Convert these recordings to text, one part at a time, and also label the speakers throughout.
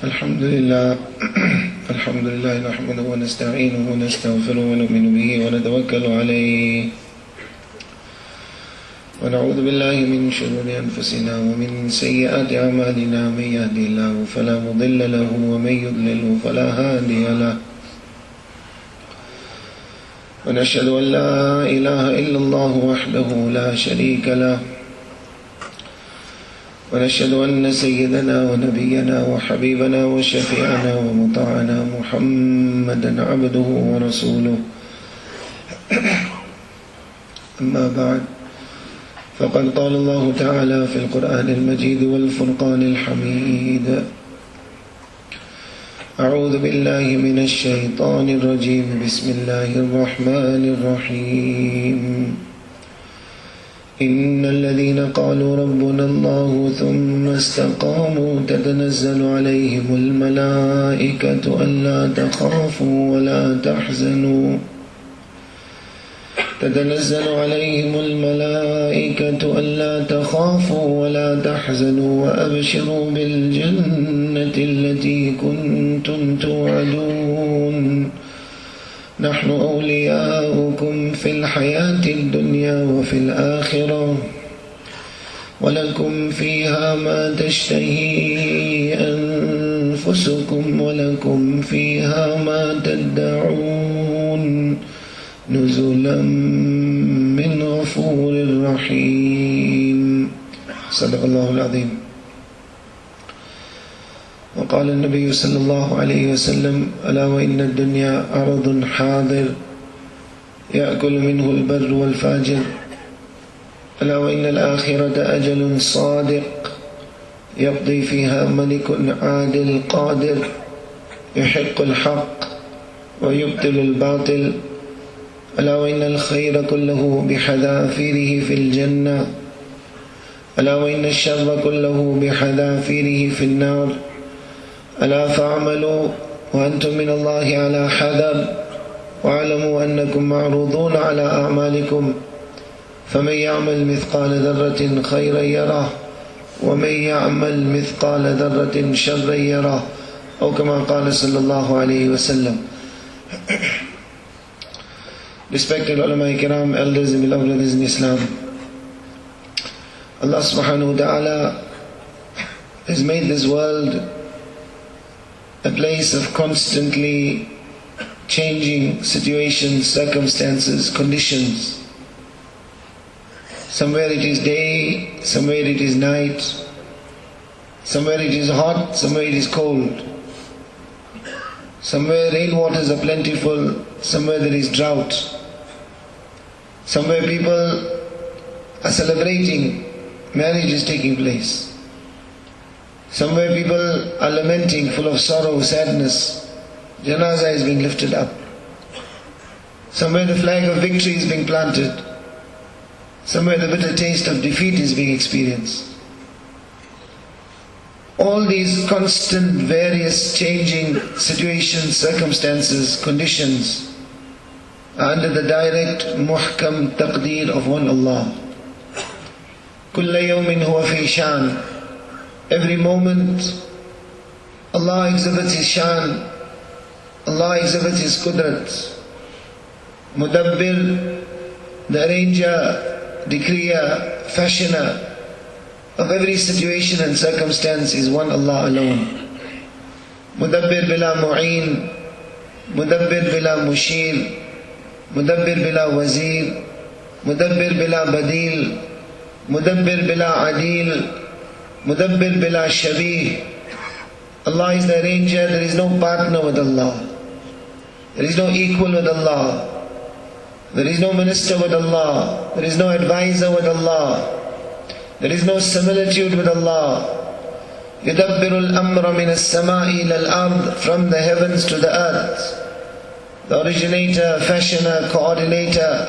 Speaker 1: الحمد لله نحمده ونستعينه ونستغفره ونؤمن به ونتوكل عليه ونعوذ بالله من شرور أنفسنا ومن سيئات أعمالنا. من يهده الله فلا مضل له ومن يضلله فلا هادي له. ونشهد أن لا إله إلا الله وحده لا شريك له. ونشهد أن سيدنا ونبينا وحبيبنا وشفيعنا ومطاعنا محمدا عبده ورسوله. أما بعد، فقد قال الله تعالى في القرآن المجيد والفرقان الحميد: أعوذ بالله من الشيطان الرجيم. بسم الله الرحمن الرحيم. إن الذين قالوا ربنا الله ثم استقاموا تتنزل عليهم الملائكة ألا تخافوا ولا تحزنوا وأبشروا بالجنة التي كنتم توعدون. نحن أولياؤكم في الحياة الدنيا وفي الآخرة ولكم فيها ما تشتهي أنفسكم ولكم فيها ما تدعون نزلا من غفور رحيم. صدق الله العظيم. وقال النبي صلى الله عليه وسلم: ألا وإن الدنيا عرض حاضر يأكل منه البر والفاجر. ألا وإن الآخرة أجل صادق يقضي فيها ملك عادل قادر يحق الحق ويبطل الباطل. ألا وإن الخير كله بحذافيره في الجنة. ألا وإن الشر كله بحذافيره في النار. ألا فاعملوا وأنتم من الله على حذر واعلموا أنكم معروضون على أعمالكم فمن يعمل مثقال ذرة خيرا يره ومن يعمل مثقال ذرة شرا يره، أو كما قال صلى الله عليه وسلم. Respected ulama kiram, elders and beloved brothers in Islam, Allah subhanahu wa ta'ala has made this world a place of constantly changing situations, circumstances, conditions. Somewhere it is day, somewhere it is night, somewhere it is hot, somewhere it is cold. Somewhere rainwaters are plentiful, somewhere there is drought. Somewhere people are celebrating, marriage is taking place. Somewhere people are lamenting, full of sorrow, sadness. Janazah is being lifted up. Somewhere the flag of victory is being planted. Somewhere the bitter taste of defeat is being experienced. All these constant, various, changing situations, circumstances, conditions are under the direct, muhkam taqdeer of one Allah. Kulla yawmin huwa fi shan. Every moment Allah exhibits His shan, Allah exhibits His qudrat. Mudabbir, the arranger, decreer, fashioner of every situation and circumstance is one Allah alone. Mudabbir bila mu'een, Mudabbir bila mushir, Mudabbir bila wazir, Mudabbir bila badil, Mudabbir bila adil, Mudabbir bila shabih. Allah is the arranger, there is no partner with Allah. There is no equal with Allah. There is no minister with Allah. There is no advisor with Allah. There is no similitude with Allah. يُدَبِّرُ الْأَمْرَ مِنَ السَّمَاءِ إِلَى الْأَرْضِ. From the heavens to the earth. The originator, fashioner, coordinator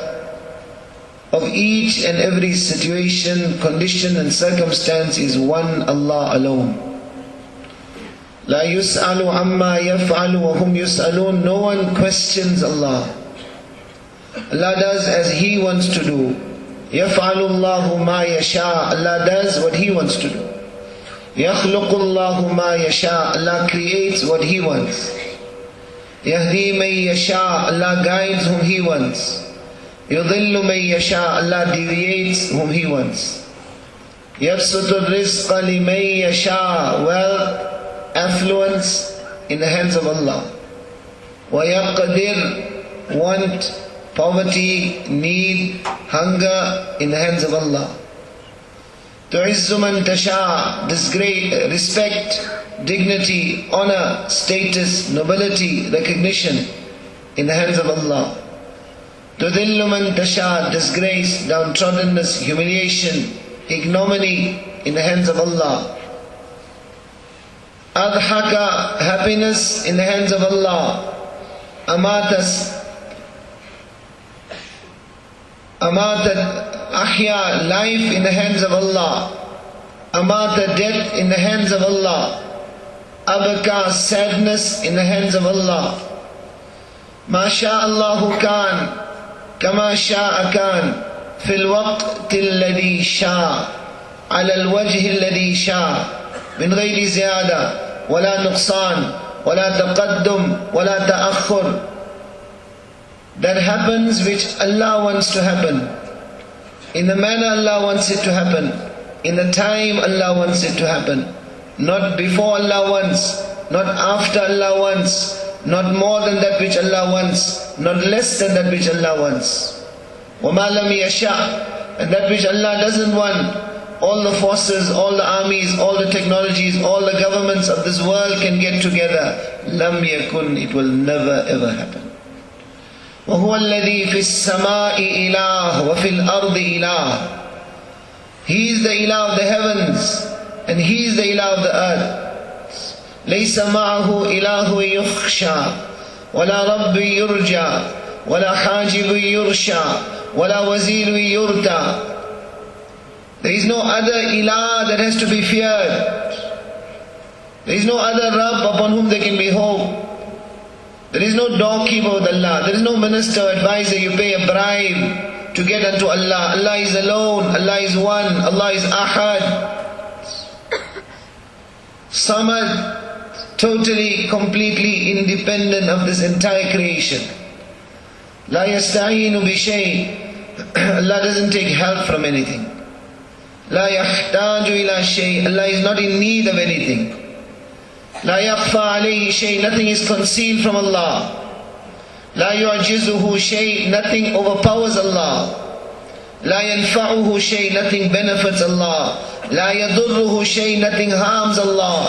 Speaker 1: of each and every situation, condition and circumstance is one Allah alone. لَا يُسْأَلُ عَمَّا يَفْعَلُ وَهُمْ يُسْأَلُونَ. No one questions Allah. Allah does as He wants to do. يَفْعَلُ اللَّهُ مَا يَشَاءُ. Allah does what He wants to do. يَخْلُقُ اللَّهُ مَا يَشَاءُ. Allah creates what He wants. يَهْدِي مَن يَشَاءُ. Allah guides whom He wants. يُضِلُّ مَن يَشَاءُ. Allah deviates whom He wants. يَبْسُطُ الرِّزْقَ لِمَن يَشَاءُ. Wealth, affluence in the hands of Allah. وَيَقْدِرُ. Want, poverty, need, hunger in the hands of Allah. تُعِزُّ مَن تَشَاءُ. Disgrace, respect, dignity, honor, status, nobility, recognition in the hands of Allah. تُذِلُّ مَن تَشَاءُ. Disgrace, downtroddenness, humiliation, ignominy in the hands of Allah. Adhaka. Happiness in the hands of Allah. Amatas. Ahya. Life in the hands of Allah. Amata. Death in the hands of Allah. Abaka. Sadness in the hands of Allah. Ma sha'allahu kan. Kama sha'a kan. في الوقت الذي شاء على الوجه الذي شاء من غير زيادة ولا نقصان ولا تقدم ولا تأخر. That happens which Allah wants to happen, in the manner Allah wants it to happen, in the time Allah wants it to happen. Not before Allah wants, not after Allah wants, not more than that which Allah wants, not less than that which Allah wants. وَمَا لَمْ يَشَاء. And that which Allah doesn't want, all the forces, all the armies, all the technologies, all the governments of this world can get together. لَمْ يَكُنْ. It will never ever happen. وَهُوَ الَّذِي فِي السَّمَاءِ إِلَهٌ وَفِي الْأَرْضِ إِلَهٌ. He is the Ilah of the heavens and He is the Ilah of the earth. لَيْسَ مَعَهُ إِلَهُ يُخْشَى وَلَا رَبِّ يُرْجَى وَلَا حَاجِبُ يُرْشَى وَلَا وَزِيرُ يُرْتَى. There is no other Ilah that has to be feared. There is no other Rabb upon whom there can be hope. There is no doorkeeper with Allah. There is no minister or advisor you pay a bribe to get unto Allah. Allah is alone. Allah is one. Allah is Ahad. Samad, totally, completely independent of this entire creation. La yasta'inu bi shay. Allah doesn't take help from anything. La yahtaju ila shay. Allah is not in need of anything. La yakhfa alayhi shay. Nothing is concealed from Allah. La yu'jizuhu shay. Nothing overpowers Allah. La yanfa'uhu shay. Nothing benefits Allah. La yadurruhu shay. Nothing harms Allah.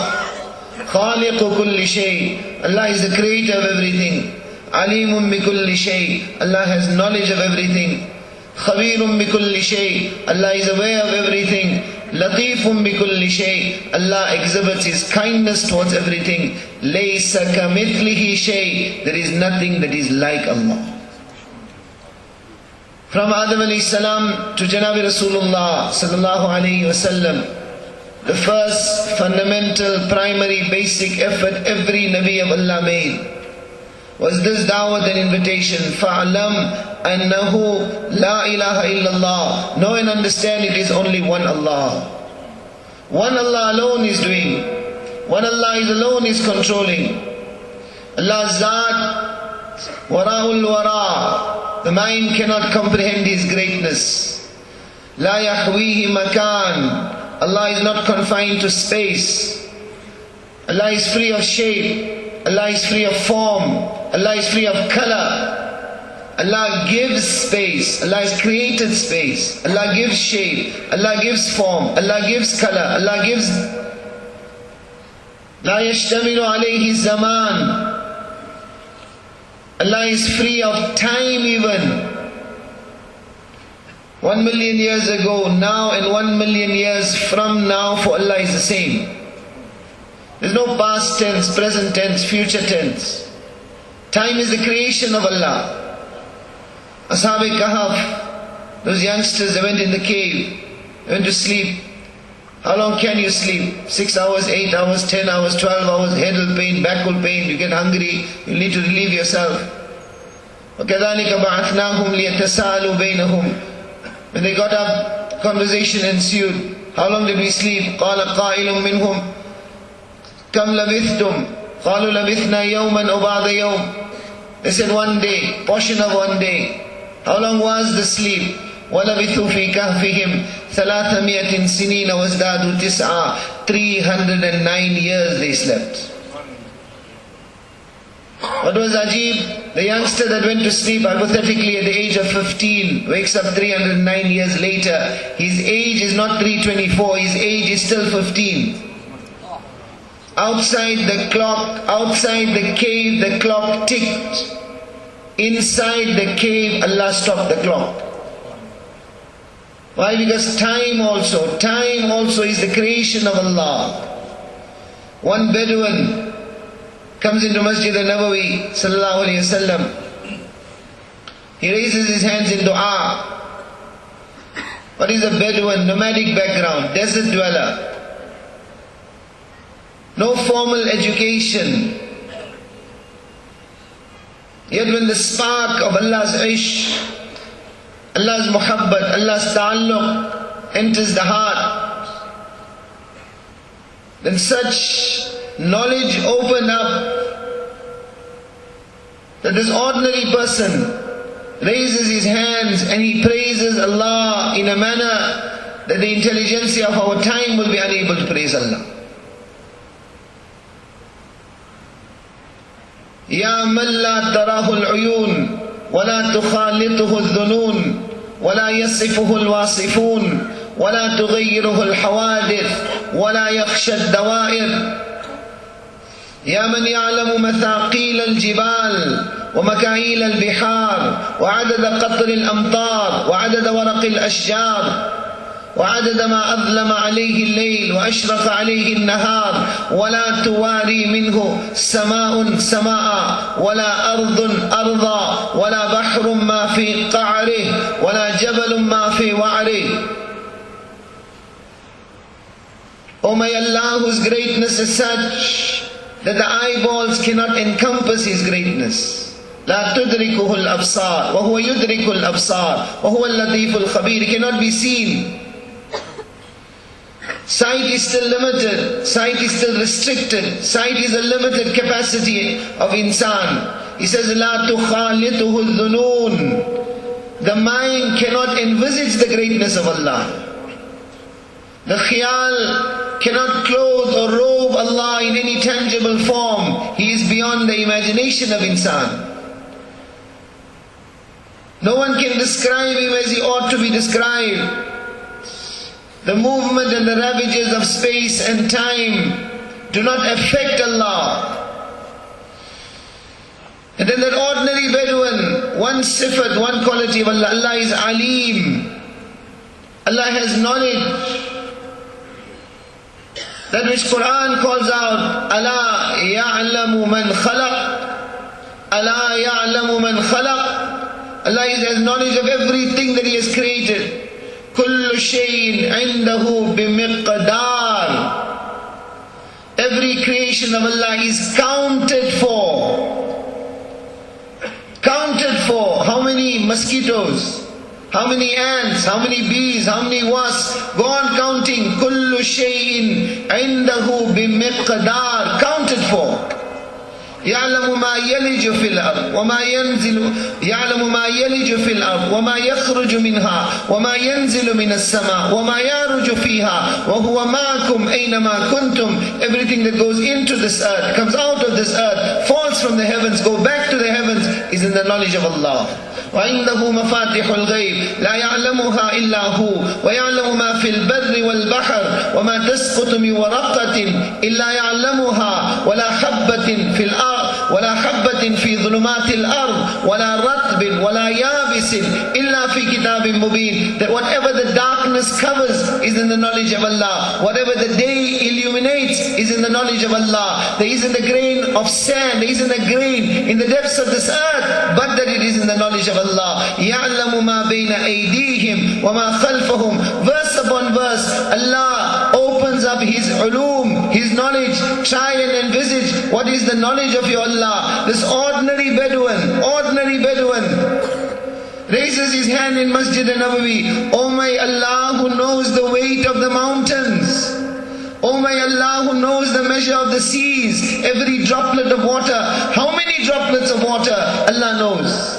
Speaker 1: Khaliqu kulli shay. Allah is the creator of everything. Alimun bi kulli shay. Allah has knowledge of everything. Khabirun bi kulli shay. Allah is aware of everything. Latifun bi kulli shay. Allah exhibits His kindness towards everything. Laysa kamithlihi shay. There is nothing that is like Allah. From Adam alayhi salam to Janabi Rasulullah sallallahu alayhi wasallam, the first fundamental, primary, basic effort every Nabi of Allah made was this da'wat and invitation. فَعْلَمْ أَنَّهُ لَا إِلَهَ إِلَّا اللَّهِ. Know and understand it is only one Allah. One Allah alone is doing. One Allah is alone is controlling. Allah's Zat, wara'ul wara. The mind cannot comprehend His greatness. لَا يَحْوِيهِ مَكَانٍ. Allah is not confined to space. Allah is free of shape. Allah is free of form. Allah is free of color. Allah gives space. Allah has created space. Allah gives shape. Allah gives form. Allah gives color. Allah gives... لا يشتمل عليه الزمان. Allah is free of time even. 1 million years ago, now, and 1 million years from now for Allah is the same. There is no past tense, present tense, future tense. Time is the creation of Allah. Ashab-e-Kahf, those youngsters, they went in the cave, they went to sleep. How long can you sleep? 6 hours, 8 hours, 10 hours, 12 hours, head will pain, back will pain, you get hungry, you need to relieve yourself. وَكَذَلِكَ بَعَثْنَاهُمْ لِيَتَسَاءَلُوا بَيْنَهُمْ. When they got up, conversation ensued. How long did we sleep? قال قائل منهم كم لبثتم قالوا لبثنا يوما أو بعض يوم. They said one day, portion of one day. How long was the sleep? وَلَبِثُوا فِي كَهْفِهِمْ 300 سِنِينَ وَازْدَادُوا 9. 309 years they slept. What was Ajib? The youngster that went to sleep hypothetically at the age of 15 wakes up 309 years later. His age is not 324, his age is still 15. Outside the clock, outside the cave, the clock ticked. Inside the cave, Allah stopped the clock. Why? Because time also is the creation of Allah. One Bedouin comes into Masjid al-Nabawi sallallahu alayhi wasallam. He raises his hands in dua. What is a Bedouin? Nomadic background, desert dweller. No formal education. Yet when the spark of Allah's ishq, Allah's muhabbat, Allah's ta'alluq enters the heart, then such knowledge open up that this ordinary person raises his hands and he praises Allah in a manner that the intelligentsia of our time will be unable to praise Allah. يا من لا تراه العيون ولا تخالطه الظنون ولا يصفه الواصفون ولا تغيره الحوادث ولا يخشى الدوائر. يا من يعلم مثاقيل الجبال ومكاييل البحار وعدد قطر الأمطار وعدد ورق الأشجار وعدد ما أظلم عليه الليل وأشرق عليه النهار ولا تواري منه سماء سماء ولا أرض أرضا ولا بحر ما في قعره ولا جبل ما في وعره. O may Allah, whose greatness is such that the eyeballs cannot encompass His greatness. لا تدركه الأبصار وهو يدرك الأبصار وهو اللطيف الخبير. It cannot be seen. Sight is still limited, sight is still restricted, sight is a limited capacity of insan. He says, لا تخالطه الظنون. The mind cannot envisage the greatness of Allah. The khiyal cannot clothe or robe Allah in any tangible form. He is beyond the imagination of insan. No one can describe Him as He ought to be described. The movement and the ravages of space and time do not affect Allah. And then that ordinary Bedouin, one sifat, one quality of Allah. Allah is Alim. Allah has knowledge. That which Quran calls out, Allah ya'lamu man khalaq. Allah ya'lamu man khalaq. Allah has knowledge of everything that He has created. كل شيء عنده بمقدار. Every creation of Allah is counted for. Counted for. How many mosquitoes? How many ants? How many bees? How many wasps? Go on counting. كل شيء عنده بمقدار. Counted for. يعلم ما يلج في الأرض وما ينزل يعلم ما يلج في الأرض وما يخرج منها وما ينزل من السماء وما يعرج فيها وهو معكم أينما كنتم. Everything that goes into this earth, comes out of this earth, falls from the heavens, go back to the heavens, is in the knowledge of Allah. وعنده مفاتح الغيب لا يعلمها إلا هو ويعلم ما في البر والبحر وما تسقط من ورقة إلا يعلمها ولا حبة في الأرض ولا حبة في ظلمات الأرض ولا رطب ولا يابس إلا في كتاب مبين. That whatever the darkness covers is in the knowledge of Allah. Whatever the day illuminates is in the knowledge of Allah. There isn't a grain of sand, there isn't a grain in the depths of this earth, but that it is in the knowledge of Allah. يَعْلَمُ مَا بَيْنَ أَيْدِيهِمْ وَمَا خَلْفَهُمْ. Verse upon verse, Allah opens up His ulum, His knowledge. Try and envisage what is the knowledge of your Allah. This ordinary Bedouin, raises his hand in Masjid an-Nabawi, "Oh my Allah who knows the weight of the mountains, oh my Allah who knows the measure of the seas, every droplet of water, how many droplets of water Allah knows.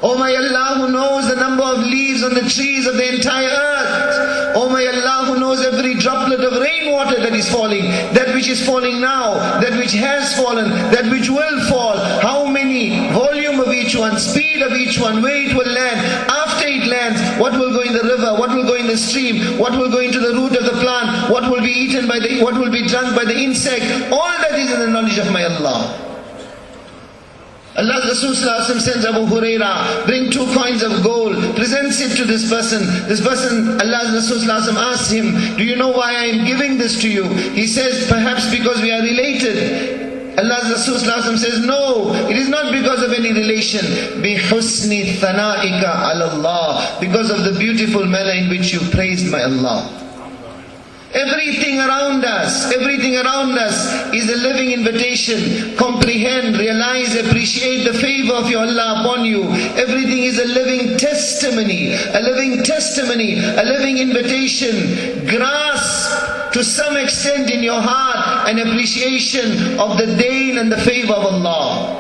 Speaker 1: Oh my Allah who knows the number of leaves on the trees of the entire earth. Oh my Allah who knows every droplet of rainwater that is falling, that which is falling now, that which has fallen, that which will fall. How many, volume of each one, speed of each one, where it will land, after it lands, what will go in the river, what will go in the stream, what will go into the root of the plant, what will be eaten by the, what will be drunk by the insect. All that is in the knowledge of my Allah." Allah's Rasul sends Abu Huraira, "Bring 2 coins of gold," presents it to this person. This person, Allah's Rasul asks him, "Do you know why I am giving this to you?" He says, "Perhaps because we are related." Allah's Rasul says, "No, it is not because of any relation. بِحُسْنِ ثَنَائِكَ عَلَى اللَّهِ, because of the beautiful manner in which you praised my Allah." Everything around us is a living invitation. Comprehend, realize, appreciate the favor of your Allah upon you. Everything is a living testimony, a living invitation. Grasp to some extent in your heart an appreciation of the deen and the favor of Allah.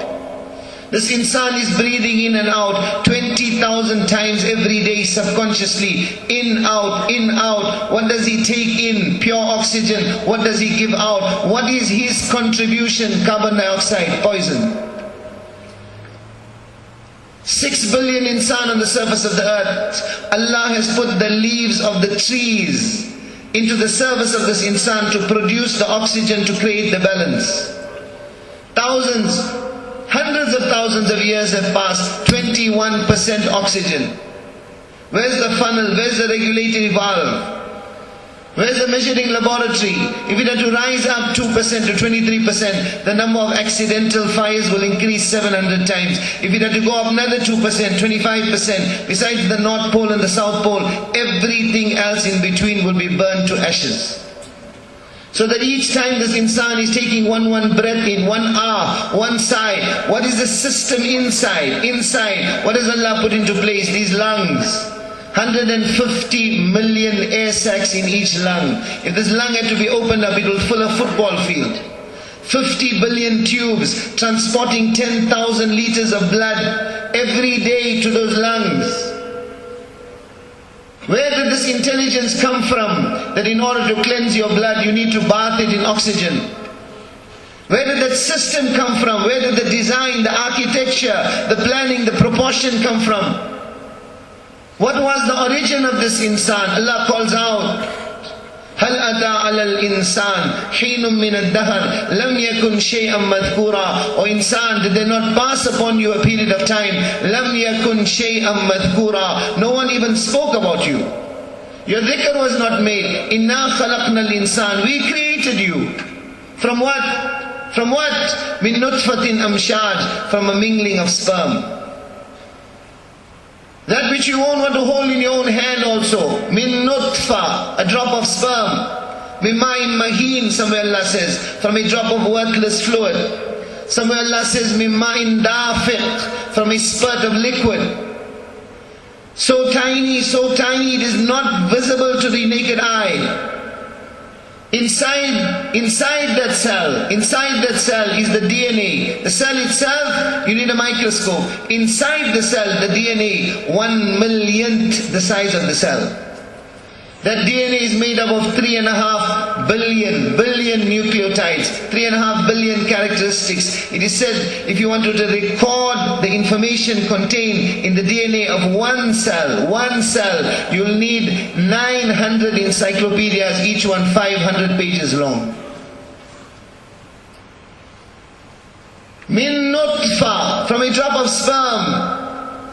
Speaker 1: This insan is breathing in and out 20,000 times every day subconsciously. In, out, in, out. What does he take in? Pure oxygen. What does he give out? What is his contribution? Carbon dioxide, poison. 6 billion insan on the surface of the earth. Allah has put the leaves of the trees into the service of this insan to produce the oxygen to create the balance. Hundreds of thousands of years have passed, 21% oxygen. Where's the funnel? Where's the regulatory valve? Where's the measuring laboratory? If it had to rise up 2% to 23%, the number of accidental fires will increase 700 times. If it had to go up another 2%, 25%, besides the North Pole and the South Pole, everything else in between will be burned to ashes. So that each time this insan is taking one breath in, 1 hour, one sigh, what is the system inside? What does Allah put into place? These lungs. 150 million air sacs in each lung. If this lung had to be opened up, it will fill a football field. 50 billion tubes transporting 10,000 liters of blood every day to those lungs. Where did this intelligence come from? That in order to cleanse your blood, you need to bath it in oxygen. Where did that system come from? Where did the design, the architecture, the planning, the proportion come from? What was the origin of this insan? Allah calls out, هل أتى على الإنسان حين من الدهر لم يكن شيئا مذكورا. O insan, did they not pass upon you a period of time? لم يكن شيئا مذكورا. No one even spoke about you. Your dhikr was not made. إنا خلقنا الإنسان. We created you. From what? من نطفة أمشاج. From a mingling of sperm. That which you won't want to hold in your own hand also. Min nutfa, a drop of sperm. Min ma'in mahin, somewhere Allah says, from a drop of worthless fluid. Somewhere Allah says, min ma'in dafiq, from a spurt of liquid. So tiny, it is not visible to the naked eye. Inside that cell is the DNA. The cell itself, you need a microscope. Inside the cell, the DNA, 1/1,000,000th the size of the cell. That DNA is made up of 3.5 billion nucleotides, 3.5 billion characteristics. It is said, if you wanted to record the information contained in the DNA of one cell, you'll need 900 encyclopedias, each one 500 pages long. Min nutfa, from a drop of sperm.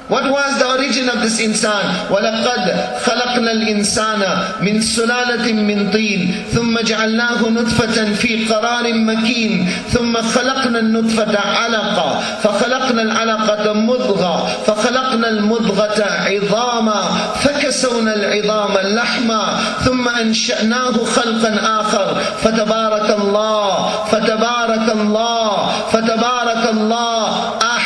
Speaker 1: What was the origin of this insan? وَلَقَدْ خَلَقْنَا الْإِنسَانَ مِنْ سُلَالَةٍ مِنْ طِينٍ ثُمَّ جَعَلْنَاهُ نُطْفَةً فِي قَرَارٍ مَكِينٍ ثُمَّ خَلَقْنَا النُّطْفَةَ عَلَقَةً فَخَلَقْنَا الْعَلَقَةَ مُضْغَةً فَخَلَقْنَا الْمُضْغَةَ عِظَامًا فَكَسَوْنَا الْعِظَامَ لَحْمًا ثُمَّ أَنشَأْنَاهُ خَلْقًا آخَرَ فَتَبَارَكَ اللَّهُ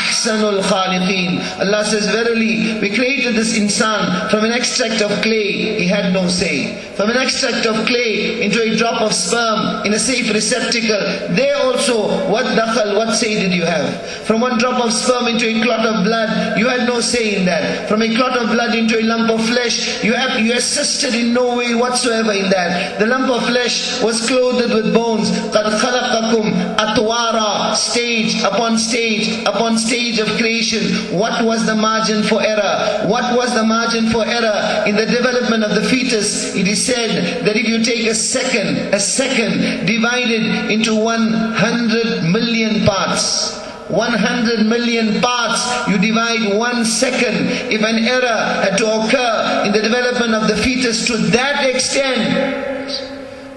Speaker 1: ahsanul khaliqeen. Allah says, verily, we created this insan from an extract of clay. He had no say. From an extract of clay into a drop of sperm in a safe receptacle. There also, what dakhal, what say did you have? From one drop of sperm into a clot of blood, you had no say in that. From a clot of blood into a lump of flesh, you assisted in no way whatsoever in that. The lump of flesh was clothed with bones. قَدْ خَلَقَكُمْ أَطْوَارًا, stage upon stage upon stage of creation. What was the margin for error? What was the margin for error in the development of the fetus? It is said that if you take a second divided into 100 million parts, 100 million parts, you divide 1 second. If an error had to occur in the development of the fetus to that extent,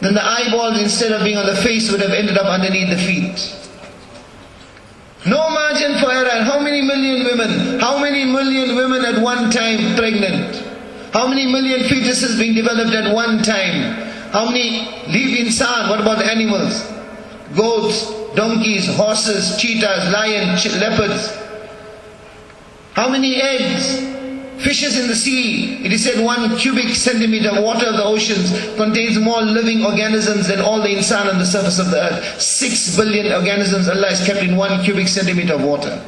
Speaker 1: then the eyeballs, instead of being on the face, would have ended up underneath the feet. No margin for error. And how many million women? How many million women at one time pregnant? How many million fetuses being developed at one time? How many live insan? What about the animals? Goats, donkeys, horses, cheetahs, lions, leopards. How many eggs? Fishes in the sea. It is said 1 cubic centimeter of water of the oceans contains more living organisms than all the insan on the surface of the earth. 6 billion organisms Allah has kept in 1 cubic centimeter of water.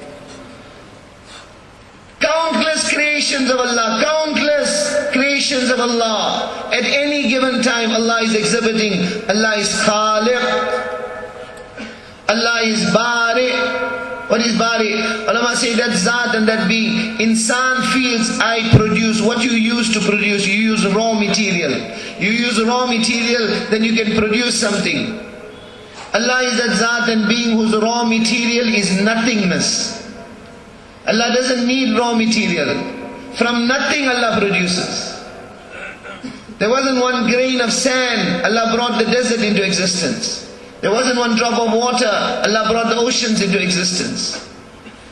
Speaker 1: Countless creations of Allah, countless creations of Allah. At any given time Allah is exhibiting, Allah is Khaliq, Allah is Bari. What is Bari? Ulama say that Zat and that being. Insan feels I produce. What you use to produce, you use raw material. You use raw material, then you can produce something. Allah is that Zat and being whose raw material is nothingness. Allah doesn't need raw material. From nothing Allah produces. There wasn't 1 grain of sand, Allah brought the desert into existence. There wasn't 1 drop of water, Allah brought the oceans into existence.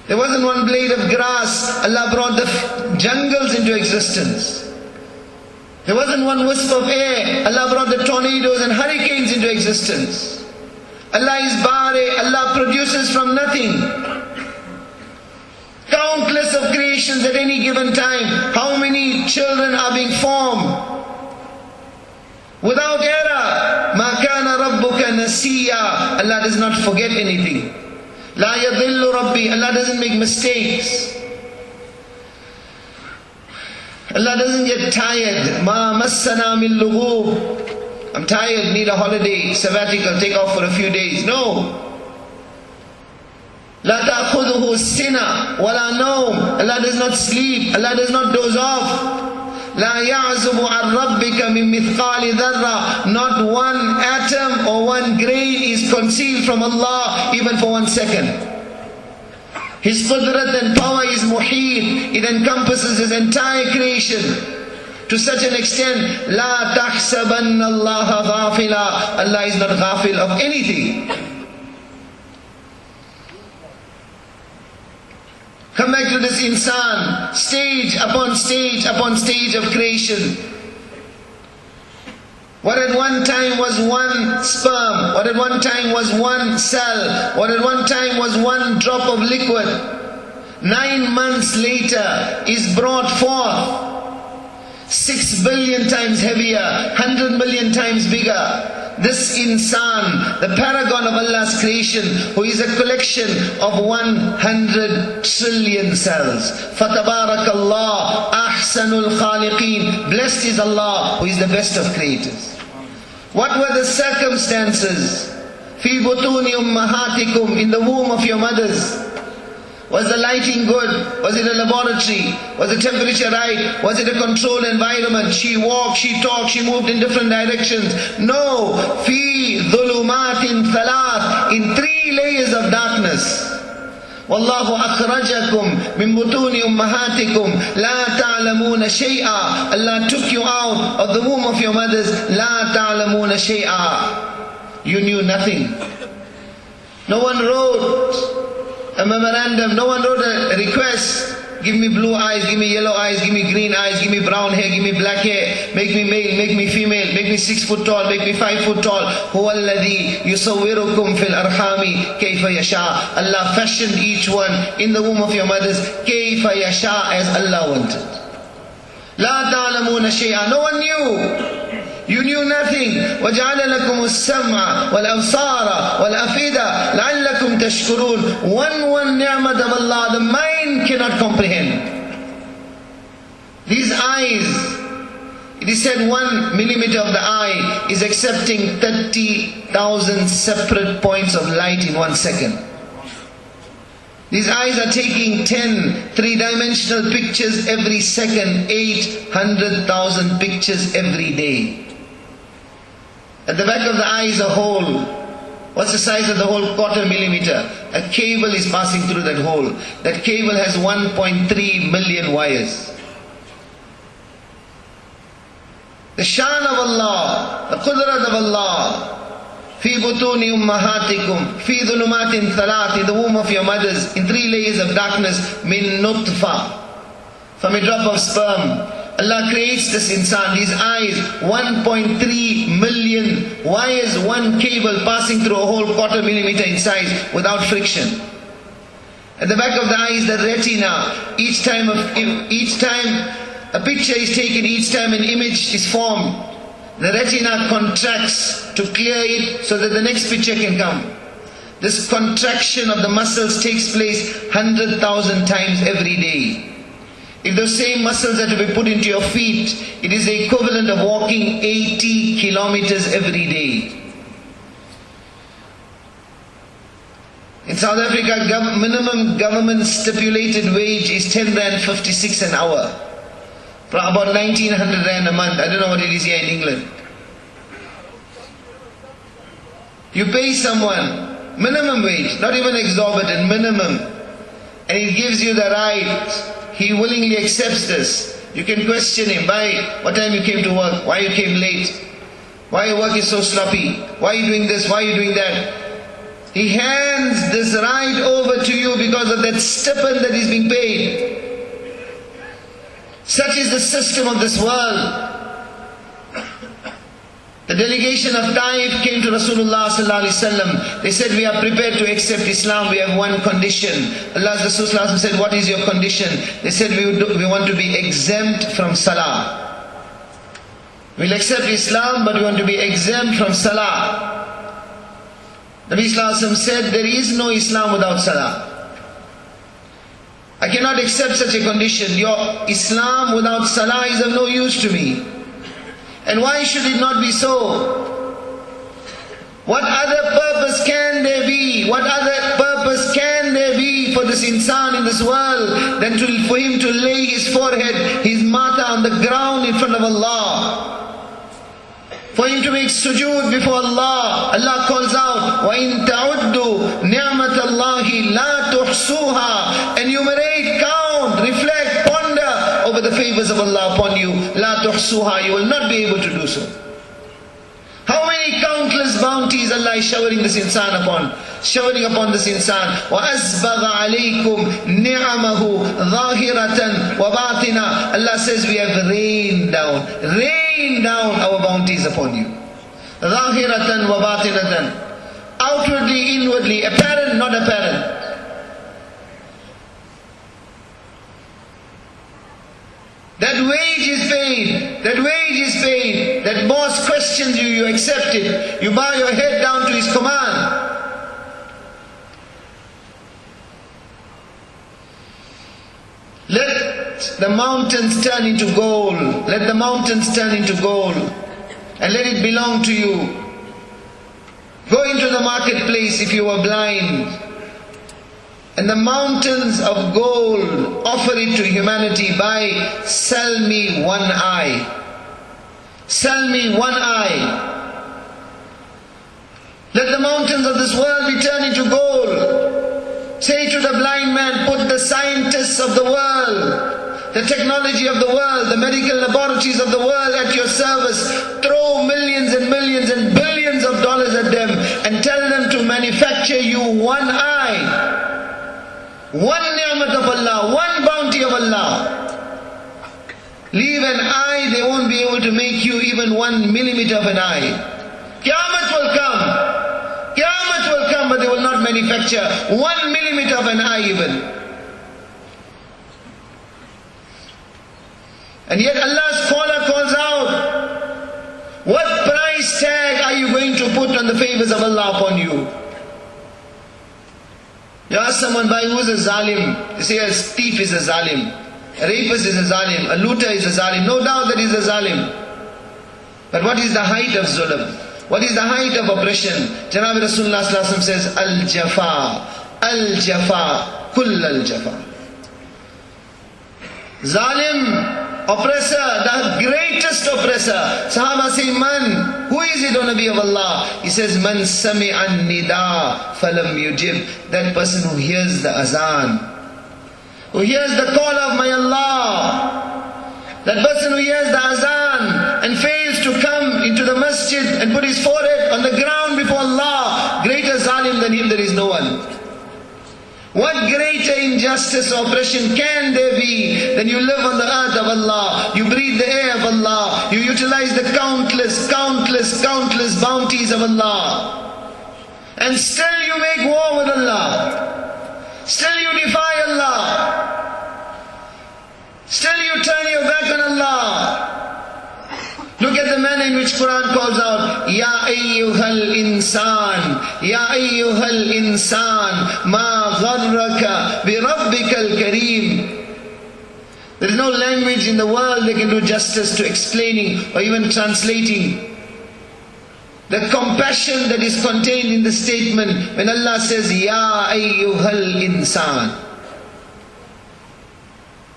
Speaker 1: There wasn't 1 blade of grass, Allah brought the jungles into existence. There wasn't 1 wisp of air, Allah brought the tornadoes and hurricanes into existence. Allah is Bari, Allah produces from nothing. Countless of creations at any given time. How many children are being formed without error? مَا كَانَ رَبُّكَ نَسِيًّا. Allah does not forget anything. لَا يَضِلُّ رَبِّي. Allah doesn't make mistakes. Allah doesn't get tired. مَا مَسَّنَا مِن لُغُوبٍ. I'm tired, need a holiday, sabbatical, take off for a few days. No. لَا تَأْخُذُهُ السِّنَةُ وَلَا نَوْمٍ. Allah does not sleep. Allah does not doze off. لا يعزب عن ربك من مثقال ذرة. Not 1 atom or 1 grain is concealed from Allah even for 1 second. His qudrat and power is muhit. It encompasses His entire creation to such an extent. لا تحسبن الله غافلا. Allah is not ghafil of anything. Come back to this insan, stage upon stage upon stage of creation. What at one time was 1 sperm, what at one time was 1 cell, what at one time was 1 drop of liquid, 9 months later is brought forth, 6 billion times heavier, 100 million times bigger. This insan, the paragon of Allah's creation, who is a collection of 100 trillion cells. فَتَبَارَكَ اللَّهُ أَحْسَنُ الْخَالِقِينَ. Blessed is Allah, who is the best of creators. What were the circumstances? فِي بُطُونِ أُمَّهَاتِكُمْ. In the womb of your mothers. Was the lighting good? Was it a laboratory? Was the temperature right? Was it a controlled environment? She walked, she talked, she moved in different directions. No. Fi dhulumatin thalath. In 3 layers of darkness. Wallahu akhrajakum min butuni ummahatikum la ta'lamuna shay'a. Allah took you out of the womb of your mothers. La ta'lamuna shay'a. You knew nothing. No one wrote a memorandum, no one wrote a request. Give me blue eyes, give me yellow eyes, give me green eyes, give me brown hair, give me black hair, make me male, make me female, make me 6 foot tall, make me 5 foot tall. هُوَ الَّذِي يُصَوِّرُكُمْ فِي الْأَرْحَامِ كَيْفَ يَشَاءُ. Allah fashioned each one in the womb of your mothers كَيْفَ يَشَاءُ, as Allah wanted. لَا تَعْلَمُونَ شَيْئًا. No one knew. You knew nothing. وَجَعَلَ لَكُمُ السَّمْعَ وَالْأَبْصَارَ وَالْأَفْئِدَةَ لَعَلَّكُمْ تَشْكُرُونَ. One ni'mat of Allah, the mind cannot comprehend. These eyes, it is said 1 millimeter of the eye is accepting 30,000 separate points of light in 1 second. These eyes are taking 10 three-dimensional pictures every second, 800,000 pictures every day. At the back of the eye is a hole. What's the size of the hole? 1/4 millimeter. A cable is passing through that hole. That cable has 1.3 million wires. The shan of Allah, the qudrat of Allah. في بطون أمهاتكم في ظلمات ثلاث, in the womb of your mothers, in 3 layers of darkness, min nutfa, from a drop of sperm. Allah creates this insan, these eyes, 1.3 million wires, 1 cable passing through a whole 1/4 millimeter in size without friction. At the back of the eye is the retina. Each time a picture is taken, each time an image is formed, the retina contracts to clear it so that the next picture can come. This contraction of the muscles takes place 100,000 times every day. If those same muscles are to be put into your feet, it is the equivalent of walking 80 kilometers every day. In South Africa, minimum government stipulated wage is 10 Rand 56 an hour. About 1900 Rand a month. I don't know what it is here in England. You pay someone minimum wage, not even exorbitant, minimum, and he gives you the right. He willingly accepts this. You can question him. Why? What time you came to work? Why you came late? Why your work is so sloppy? Why are you doing this? Why are you doing that? He hands this right over to you because of that stipend that is being paid. Such is the system of this world. The delegation of Taif came to Rasulullah sallallahu alaihi wasallam. They said, we are prepared to accept Islam. We have one condition. Allah's Rasul sallallahu alaihi wasallam said, what is your condition? They said, we want to be exempt from Salah. We'll accept Islam, but we want to be exempt from Salah. Nabi sallallahu alaihi wasallam said, there is no Islam without Salah. I cannot accept such a condition. Your Islam without Salah is of no use to me. And why should it not be so? What other purpose can there be? What other purpose can there be for this insan in this world than for him to lay his forehead, his mata on the ground in front of Allah? For him to make sujood before Allah. Allah calls out, وَإِن تَعُدُّوا نِعْمَةَ اللَّهِ لَا تُحْصُوهَا. Enumerate, count, reflect, ponder over the favors of Allah upon you. لَا تُحْصُوهَا. You will not be able to do so. How many countless bounties Allah is showering this insan upon. Showering upon this insan. وَأَسْبَغَ عَلَيْكُمْ نِعَمَهُ ظَاهِرَةً وَبَاطِنًا. Allah says we have rained down our bounties upon you. ظَاهِرَةً وَبَاطِنَةً. Outwardly, inwardly, apparent, not apparent. That wage is paid. That wage is paid. That boss questions you, you accept it. You bow your head down to his command. Let the mountains turn into gold. Let the mountains turn into gold. And let it belong to you. Go into the marketplace if you were blind. And the mountains of gold, offer it to humanity by, sell me one eye. Sell me one eye. Let the mountains of this world be turned into gold. Say to the blind man, put the scientists of the world, the technology of the world, the medical laboratories of the world at your service. Throw millions and millions and billions of dollars at them and tell them to manufacture you one eye. One ni'mat of Allah, one bounty bounty of Allah. Leave an eye, they won't be able to make you even 1 millimeter of an eye. Qiyamah will come. Qiyamah will come, but they will not manufacture 1 millimeter of an eye even. And yet Allah's caller calls out, what price tag are you going to put on the favors of Allah upon you? You ask someone, by who is a zalim? You say a thief is a zalim, a rapist is a zalim, a looter is a zalim. No doubt that is a zalim. But what is the height of zulm? What is the height of oppression? Janab Rasulullah sallallahu alaihi wasallam says, Al-Jafa, Al-Jafa, Kull Al-Jafa. Zalim, oppressor, the greatest oppressor. Sahaba say, Man, who is it, O Nabi of Allah? He says, Man sami'an nida falam yujib. That person who hears the azan, who hears the call of my Allah. That person who hears the azan and fails to come into the masjid and put his forehead on the ground before Allah, greater zalim than him there is no one. What greater injustice or oppression can there be than you live on the earth of Allah, you breathe the air of Allah, you utilize the countless bounties of Allah, and still you make war with Allah, still you defy Allah, still you turn your back on Allah. Look at the manner in which Quran calls out, Ya ayyuhal insan, Ya ayyuhal insan, ma gharraka bi rabbikal kareem. There is no language in the world that can do justice to explaining or even translating the compassion that is contained in the statement when Allah says, Ya ayyuhal insan.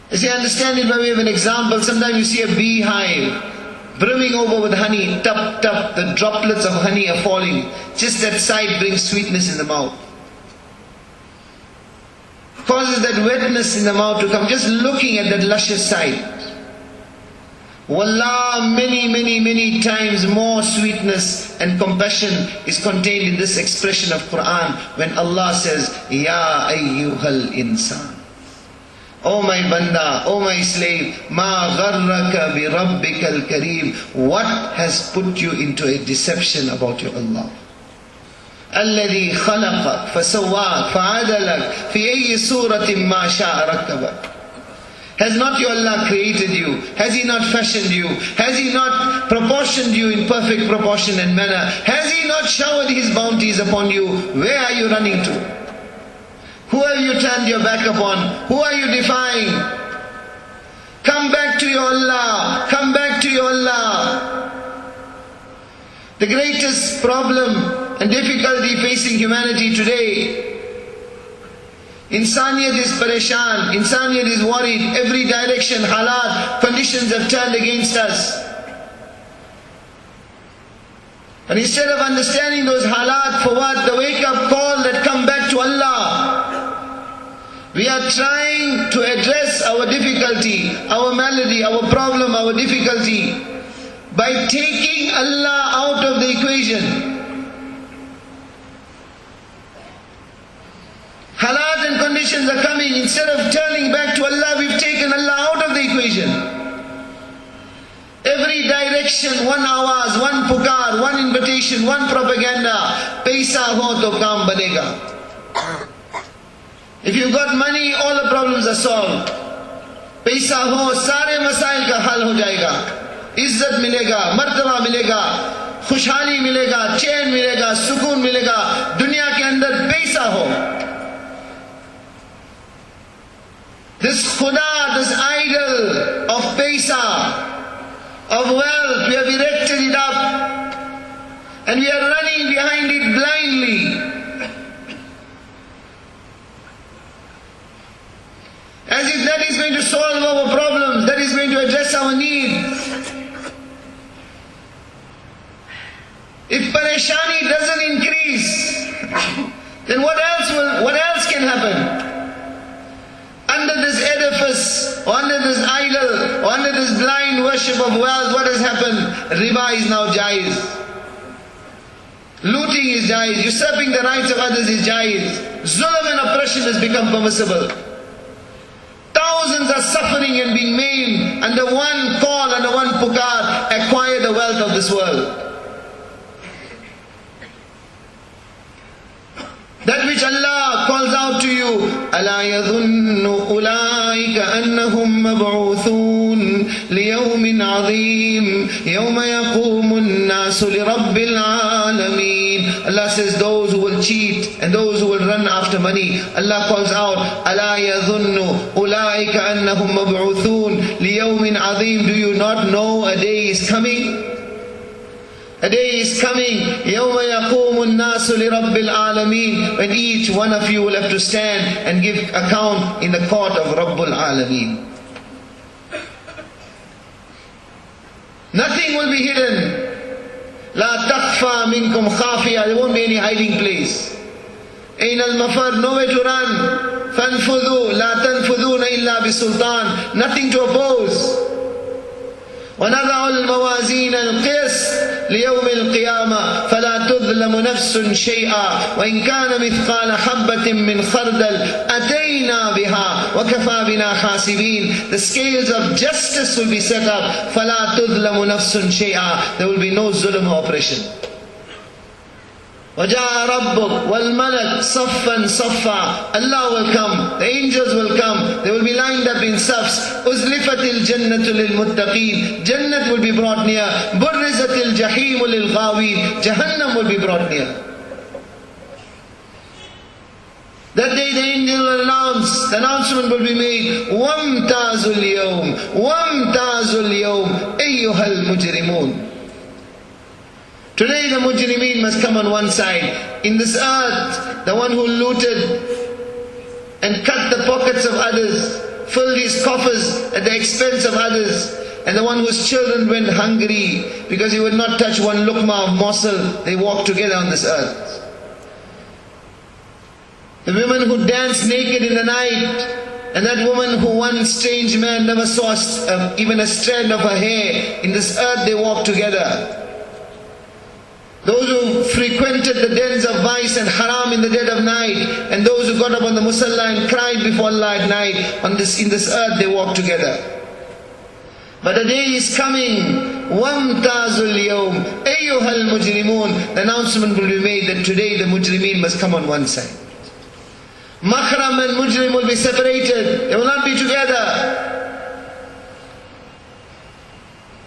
Speaker 1: As you understand it by way of an example, sometimes you see a beehive brimming over with honey, tap, tap, the droplets of honey are falling. Just that sight brings sweetness in the mouth. Causes that wetness in the mouth to come, just looking at that luscious sight. Wallah, many times more sweetness and compassion is contained in this expression of Quran when Allah says, Ya ayyuhal insan. Oh my banda, oh my slave, ma gharraka bi rabbikal kareem. What has put you into a deception about your Allah? Alladhi khalaqak fasawwak fa'adalak fi ayyi suratin ma sha'a rakkabak. Has not your Allah created you? Has He not fashioned you? Has He not proportioned you in perfect proportion and manner? Has He not showered His bounties upon you? Where are you running to? Who have you turned your back upon? Who are you defying? Come back to your Allah. Come back to your Allah. The greatest problem and difficulty facing humanity today, Insaniyat is pareshan, Insaniyat is worried, every direction, halat, conditions have turned against us. And instead of understanding those halat for what? The wake-up call that come back to Allah. We are trying to address our difficulty, our malady, our problem, our difficulty by taking Allah out of the equation. Halat and conditions are coming. Instead of turning back to Allah, we've taken Allah out of the equation. Every direction, one awaz, one pukar, one invitation, one propaganda. Paisa ho to kaam banega. If you've got money, all the problems are solved. Paisa ho, sare masail ka hal ho jayega. Izzat milega, martaba milega, khushhali milega, chain milega, sukun milega. Dunya ke andar paisa ho. This khuda, this idol of paisa, of wealth, we have erected it up and we are running behind it blindly. As if that is going to solve our problems, that is going to address our needs. If pareshani doesn't increase, then what else can happen? Under this edifice, or under this idol, or under this blind worship of wealth, what has happened? Riba is now jaiz. Looting is jaiz. Usurping the rights of others is jaiz. Zulm and oppression has become permissible. Thousands are suffering and being maimed under one call, under one pukar, acquire the wealth of this world. That which Allah calls out to you, أَلَا يَظُنُّ أُولَٰئِكَ أَنَّهُمْ مَبْعُوثُونَ لِيَوْمٍ عَظِيمٍ يَوْمَ يَقُومُ النَّاسُ لِرَبِّ الْعَالَمِينَ. Allah says those who will cheat and those who will run after money, Allah calls out, أَلَا يَظُنُّ أُولَٰئِكَ أَنَّهُمْ مَبْعُوثُونَ لِيَوْمٍ عَظِيمٍ. Do you not know a day is coming? A day is coming, يَوْمَ يَقُومُ النَّاسُ لِرَبِّ الْعَالَمِينَ, when each one of you will have to stand and give account in the court of Rabbul Alameen. Nothing will be hidden. لَا تَخْفَى مِنْكُمْ خَافِيَةٌ. There won't be any hiding place. أَيْنَ الْمَفَرُّ. Nowhere to run. فَانْفُذُوا لَا تَنْفُذُونَ إِلَّا بِسُلْطَانٍ. Nothing to oppose. وَنَضَعُ الْمَوَازِينَ الْقِسْطَ لِيَوْمِ الْقِيَامَةِ فَلَا تُظْلَمُ نَفْسٌ شَيْئًا وَإِنْ كَانَ مِثْقَالَ حَبَّةٍ مِّنْ خَرْدَلٍ أَتَيْنَا بِهَا وَكَفَى بِنَا حَاسِبِينَ. The scales of justice will be set up. فَلَا تُظْلَمُ نَفْسٌ شَيْئًا. There will be no zulm or oppression. وَجَاءَ رَبُّكَ وَالْمَلَكُ صَفًّا صَفًّا. Allah will come, the angels will come, they will be lined up in safs. أُزْلِفَتِ الْجَنَّةُ لِلْمُتَّقِينَ. Jannat will be brought near. بُرِّزَتِ الْجَحِيمُ لِلْغَاوِينَ. Jahannam will be brought near. That day the angel will announce, the announcement will be made, وَامْتَازُ الْيَوْمِ وَامْتَازُ الْيَوْمِ أَيُّهَا الْمُجْرِمُونَ. Today the mujrimeen must come on one side. In this earth, the one who looted and cut the pockets of others, filled his coffers at the expense of others, and the one whose children went hungry because he would not touch one luqma of morsel, they walk together on this earth. The women who dance naked in the night, and that woman who one strange man never saw even a strand of her hair, in this earth they walk together. Those who frequented the dens of vice and haram in the dead of night, and those who got up on the musalla and cried before Allah at night, in this earth they walk together. But a day is coming, وَامْتَازُ الْيَوْمِ أَيُّهَا الْمُجْرِمُونَ. The announcement will be made that today the mujrimeen must come on one side. Mahram and mujrim will be separated, they will not be together.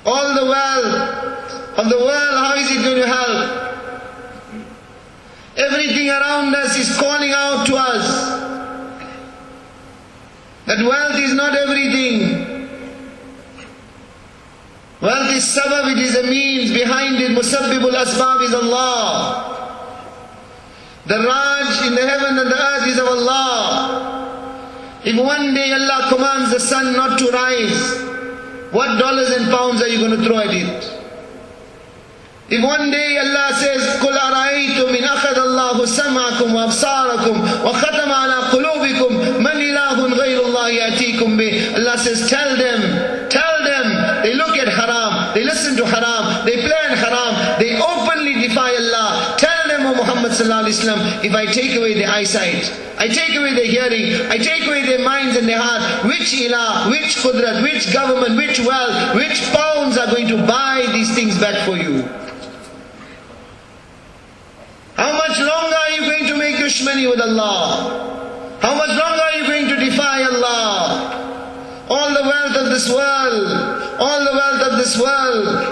Speaker 1: All the wealth of the world, how is it going to help? Everything around us is calling out to us that wealth is not everything. Wealth is sabab, it is a means. Behind it, musabbibul asbab is Allah. The Raj in the heaven and the earth is of Allah. If one day Allah commands the sun not to rise, what dollars and pounds are you going to throw at it? If one day Allah says, قُلْ أَرَأَيْتُمْ إِنْ أَخَذَ اللَّهُ سَمْعَكُمْ وَأَبْصَارَكُمْ وَخَتَمَ عَلَىٰ قُلُوبِكُمْ مَنْ إِلَٰهٌ غَيْرُ اللَّهِ يَأْتِيكُمْ بِهِ. Allah says, tell them, they look at haram, they listen to haram, they plan haram, they openly defy Allah. Tell them, O Muhammad sallallahu alaihi wasallam, if I take away their eyesight, I take away their hearing, I take away their minds and their heart, which ilah, which qudrat, which government, which wealth, which pounds are going to buy these things back for you? How much longer are you going to make dushmani with Allah? How much longer are you going to defy Allah? All the wealth of this world,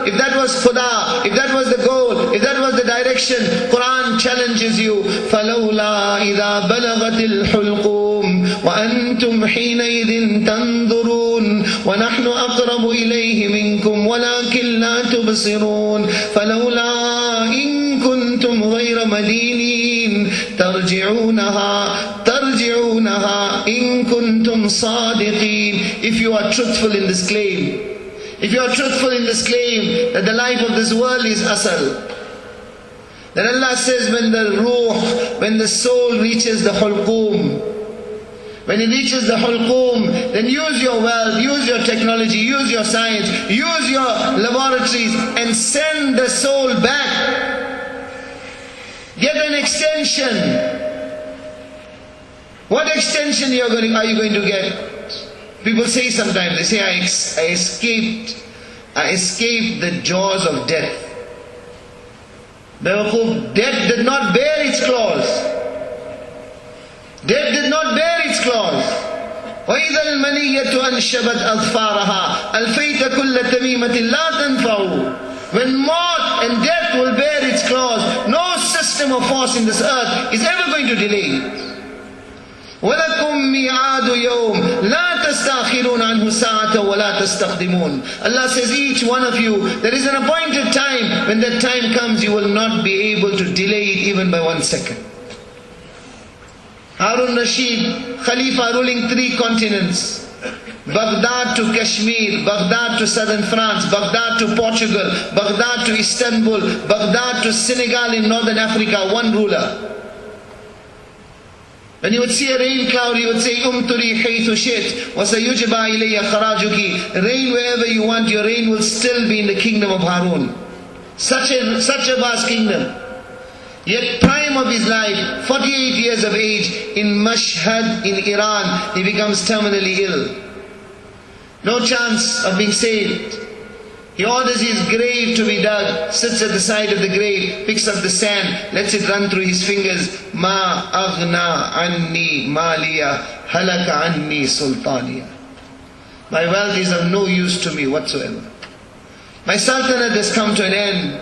Speaker 1: if that was Khuda, if that was the goal, if that was the direction, Quran challenges you. فَلَوْلَا إِذَا بَلَغَتِ الْحُلْقُومِ وَأَنْتُمْ حِينَئِذٍ تَنْظُرُونَ وَنَحْنُ أَقْرَبُ إِلَيْهِ مِنْكُمْ وَلَكِنْ لَا تُبْصِرُونَ فَلَوْلَا إِن كُنْتُمْ غَيْرَ مَدِينِينَ تَرْجِعُونَهَا إِن كُنْتُمْ صَادِقِينَ. If you are truthful in this claim, if you are truthful in this claim that the life of this world is asal, then Allah says when the soul reaches the hulqum, when it reaches the hulqum, then use your wealth, use your technology, use your science, use your laboratories and send the soul back. Get an extension. What extension are you going to get? People say sometimes, they say, I escaped the jaws of death. Death did not bear its claws. Death did not bear its claws. وَإِذَا الْمَنِيَّةُ أَنْشَبَتْ أَظْفَارَهَا أَلْفَيْتَ كُلَّ تَمِيمَةٍ لَا تَنْفَعُ. When mort and death will bear its claws, no system of force in this earth is ever going to delay it. وَلَكُمْ مِيعَادُ يَوْمٍ لَا تَسْتَأْخِرُونَ عَنْهُ سَاعَةً وَلَا تَسْتَقْدِمُونَ. Allah says, each one of you, there is an appointed time. When that time comes, you will not be able to delay it even by 1 second. Harun Rashid, Khalifa ruling 3 continents. Baghdad to Kashmir, Baghdad to southern France, Baghdad to Portugal, Baghdad to Istanbul, Baghdad to Senegal in northern Africa, one ruler. When you would see a rain cloud, he would say, Umturi haythu shit, wasayujba ilayya kharajuki. Rain wherever you want, your rain will still be in the kingdom of Harun. Such a vast kingdom. Yet prime of his life, 48 years of age, in Mashhad in Iran, he becomes terminally ill. No chance of being saved. He orders his grave to be dug, sits at the side of the grave, picks up the sand, lets it run through his fingers. Ma aghna anni maliya, halaka anni sultaniya. My wealth is of no use to me whatsoever. My sultanate has come to an end.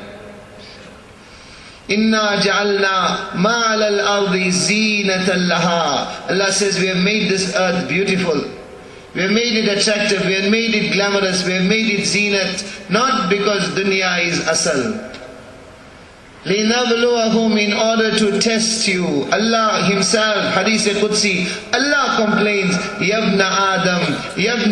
Speaker 1: Inna ja'alna ma'al al-ardi zinatan laha. Allah says, we have made this earth beautiful. We have made it attractive, we have made it glamorous, we have made it zinat, not because dunya is asal. لِنَبْلُوَهُمْ, in order to test you. Allah Himself, Hadith Qudsi, Allah complains, يَبْنَ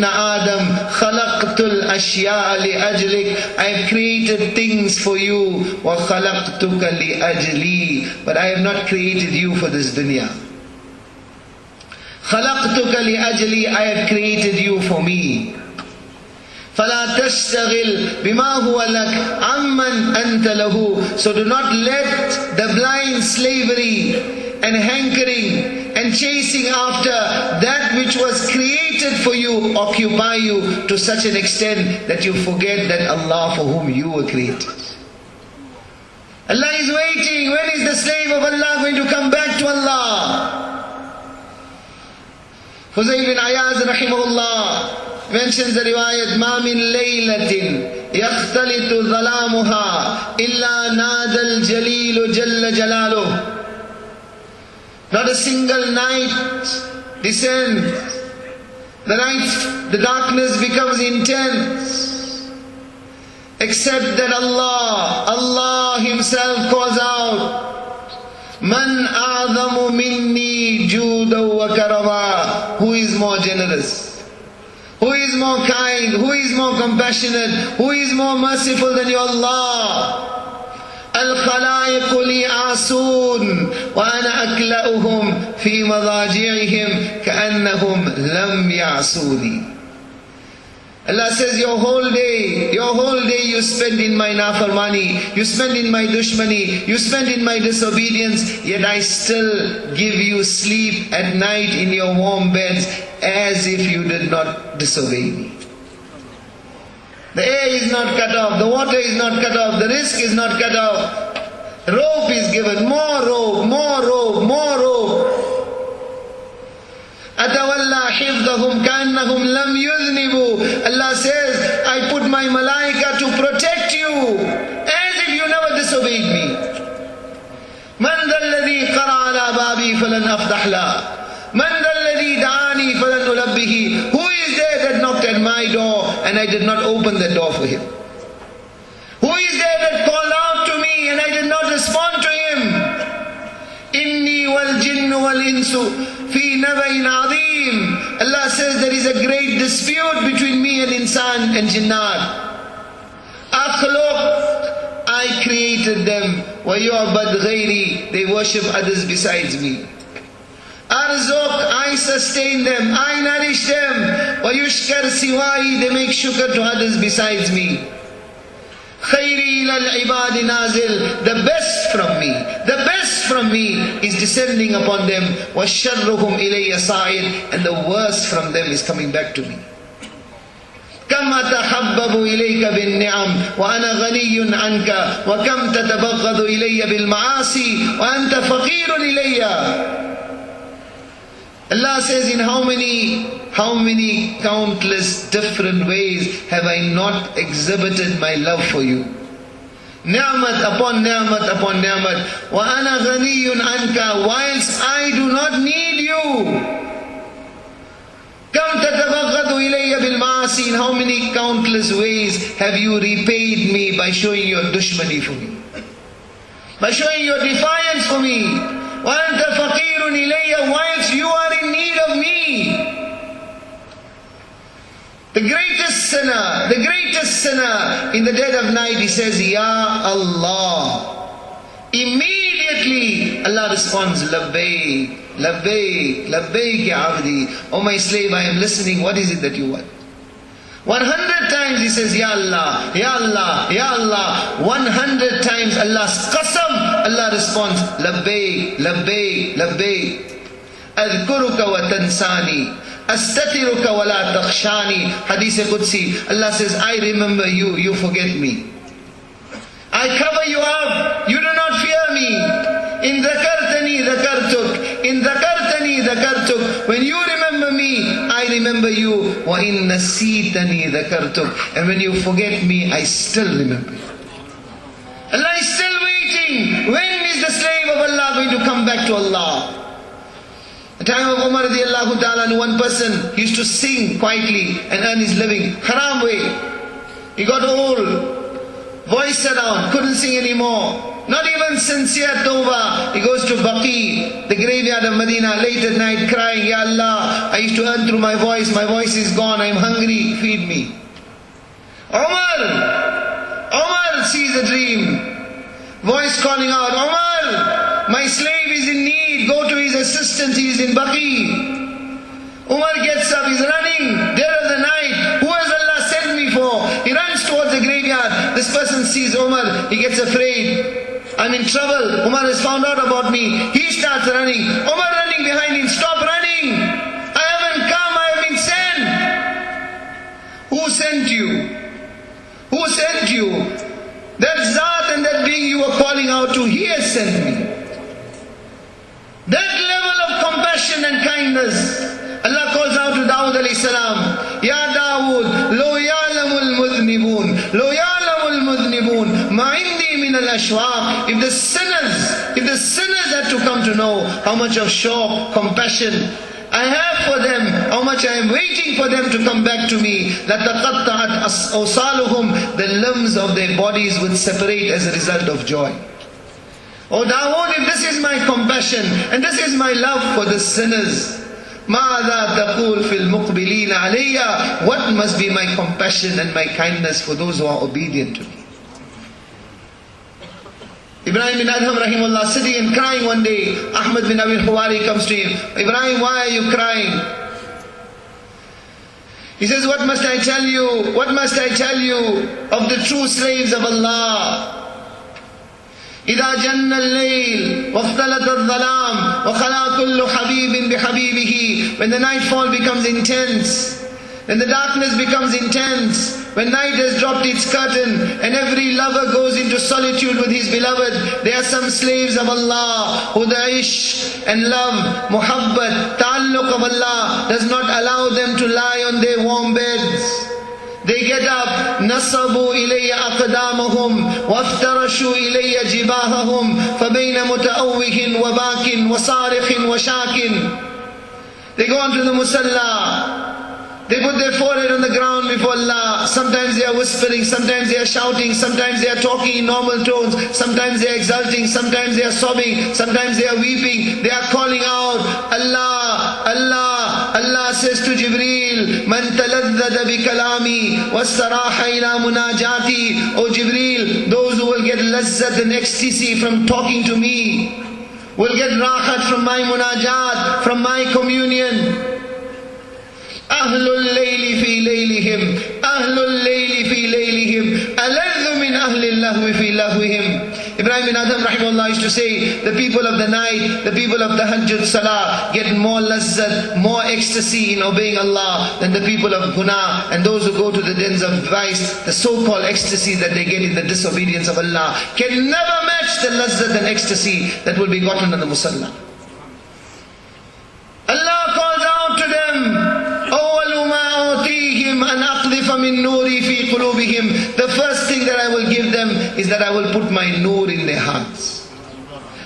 Speaker 1: Adam, خَلَقْتُ الْأَشْيَاءَ لِأَجْلِكَ. I have created things for you, وَخَلَقْتُكَ لِأَجْلِي. But I have not created you for this dunya. خَلَقْتُكَ لِأَجْلِي, I have created you for me. فَلَا تَشْتَغِلْ بِمَا هُوَ لَكَ عَمَّنْ أَنْتَ لَهُ. So do not let the blind slavery and hankering and chasing after that which was created for you occupy you to such an extent that you forget that Allah for whom you were created. Allah is waiting. When is the slave of Allah going to come back to Allah? Huzayl bin Ayaz rahimahullah mentions the riwayat, مَا مِن لَيْلَةٍ يَخْتَلِطُ ظَلَامُهَا إِلَّا نَادَى الْجَلِيلُ جَلَّ جَلَالُهُ. Not a single night descends. The darkness becomes intense, except that Allah Himself calls out, Man a'zamu minni judan wa karama. Who is more generous? Who is more kind? Who is more compassionate? Who is more merciful than your Allah? Al-khalaiqu li'asun wa ana akla'uhum fi madaji'ihim ka'annahum lam ya'suni. Allah says, your whole day you spend in my nafarmani, you spend in my dushmani, you spend in my disobedience, yet I still give you sleep at night in your warm beds as if you did not disobey me. The air is not cut off, the water is not cut off, the rizq is not cut off. Rope is given, more rope, more rope, more rope. أَتَوَلَّى حِفْظَهُمْ كَأَنَّهُمْ لَمْ يُذْنِبُوا. Allah says, I put my malaika to protect you as if you never disobeyed me. مَنْ ذَا الَّذِي قَرَعَ عَلَى بَابِي فَلَنْ أَفْتَحْ لَهُ مَنْ ذَا الَّذِي دَعَانِي فَلَنْ أُلَبِّهِ. Who is there that knocked at my door and I did not open the door for him? Who is there that called out to me and I did not respond to him? Inni wal jinnu wal insu fi nabain azim. Allah says there is a great dispute between me and insan and jinnat. Akhluq, I created them. Wa yu'bad ghairi, they worship others besides me. Arzuq, I sustain them, I nourish them. Wa yushkar siwai, they make shukr to others besides me. Khairi lal ibadi nazil, the best from me, the best from from me is descending upon them. وَالشَّرُّهُمْ إِلَيَّ صَاعِدٌ, and the worst from them is coming back to me. كم أتحبب إليك بالنعم وأنا غني عنك وكم تتبغض إلي بالمعاصي وأنت فقير إلي. Allah says, in how many countless different ways have I not exhibited my love for you? Ni'mat upon ni'mat upon ni'mat. وَأَنَا غَنِيٌّ عَنْكَ, whilst I do not need you. كَمْ تَتَبَغَّضُ إِلَيَّ بِالْمَعَاصِي, in how many countless ways have you repaid me by showing your dushmani for me, by showing your defiance for me. وَأَنْتَ فَقِيرٌ إِلَيَّ, whilst you are in need of me. The greatest sinner in the dead of night, he says, Ya Allah. Immediately Allah responds, Labbaik, Labbaik, Labbaik ya abdi. Oh my slave, I am listening, what is it that you want? 100 times he says, Ya Allah, Ya Allah, Ya Allah. 100 times Allah's qasam, Allah responds, Labbaik, Labbaik, Labbaik. Adhkuruka wa tansani, astatiruka wa la takhshani. Hadith Qudsi, Allah says, I remember you, you forget me. I cover you up, you do not fear me. In dhakartani dhakartuk, in dhakartani dhakartuk. When you remember me, I remember you. Wa in nasitani dhakartuk, and when you forget me, I still remember you. Allah is still waiting. When is the slave of Allah going to come back to Allah? The time of Umar radiallahu ta'ala, one person used to sing quietly and earn his living, haram way. He got old, voice around, couldn't sing anymore. Not even sincere tawbah. He goes to Baqi, the graveyard of Medina, late at night crying, Ya Allah, I used to earn through my voice is gone, I'm hungry, feed me. Umar sees a dream, voice calling out, Umar, my slave is in need, go to his assistant, he is in Baqi. Umar gets up, he's running, dead of the night, who has Allah sent me for? He runs towards the graveyard. This person sees Umar, he gets afraid. I'm in trouble, Umar has found out about me. He starts running, Umar running behind him, stop running, I haven't come, I have been sent. Who sent you? Who sent you? That Zat and that being you were calling out to, he has sent me. That level of compassion and kindness. Allah calls out to Dawud alayhi salam, Ya Dawud, Lo ya'lamul mudhnibun, Lo ya'lamul mudhnibun, Ma indi min al-ashwaq. If the sinners had to come to know how much of shauq, compassion I have for them, how much I am waiting for them to come back to me, لَتَقَطَّعَتْ أَوْصَالُهُمْ, the limbs of their bodies would separate as a result of joy. Oh Dawood, if this is my compassion and this is my love for the sinners, مَاذَا تَقُولْ فِي الْمُقْبِلِينَ عَلَيَّ, what must be my compassion and my kindness for those who are obedient to me? Ibrahim bin Adham rahimahullah sitting and crying one day. Ahmad bin Abi Huwari comes to him. Ibrahim, why are you crying? He says, what must I tell you? What must I tell you of the true slaves of Allah? إذا جن الليل واختلط الظلام وخلا كل حبيب بحبيبه. When the nightfall becomes intense, when the darkness becomes intense, when night has dropped its curtain and every lover goes into solitude with his beloved, there are some slaves of Allah who the ishq and love, muhabbat, ta'alluq of Allah does not allow them to lie on their warm beds. They get up, نَصَبُوا إِلَيَّ أَقْدَامَهُمْ وَافْتَرَشُوا إِلَيَّ جِبَاهَهُمْ فَبَيْنَ مُتَأَوِّهٍ وَبَاكٍ وَصَارِخٍ وَشَاكٍ. They go on to the musalla. They put their forehead on the ground before Allah. Sometimes they are whispering, sometimes they are shouting, sometimes they are talking in normal tones, sometimes they are exulting, sometimes they are sobbing, sometimes they are weeping. They are calling out, Allah, Allah. Allah says to Jibreel, Man taladdada bi kalami wastaraha ila munajati. O Jibreel, those who will get lazzat and ecstasy from talking to me, will get rahat from my munajat, from my communion. Ahlul layli fi laylihim, Ahlul layli fi laylihim, aladhu min ahli lahwi fi lahwihim. Ibrahim bin Adham rahimahullah used to say, the people of the night, the people of Tahajjud Salah get more lazzat, more ecstasy in obeying Allah than the people of Guna, and those who go to the dens of vice. The so-called ecstasy that they get in the disobedience of Allah can never match the lazzat and ecstasy that will be gotten on the Musalla. Allah calls out to them, the first thing that I will give them is that I will put my nur in their hearts.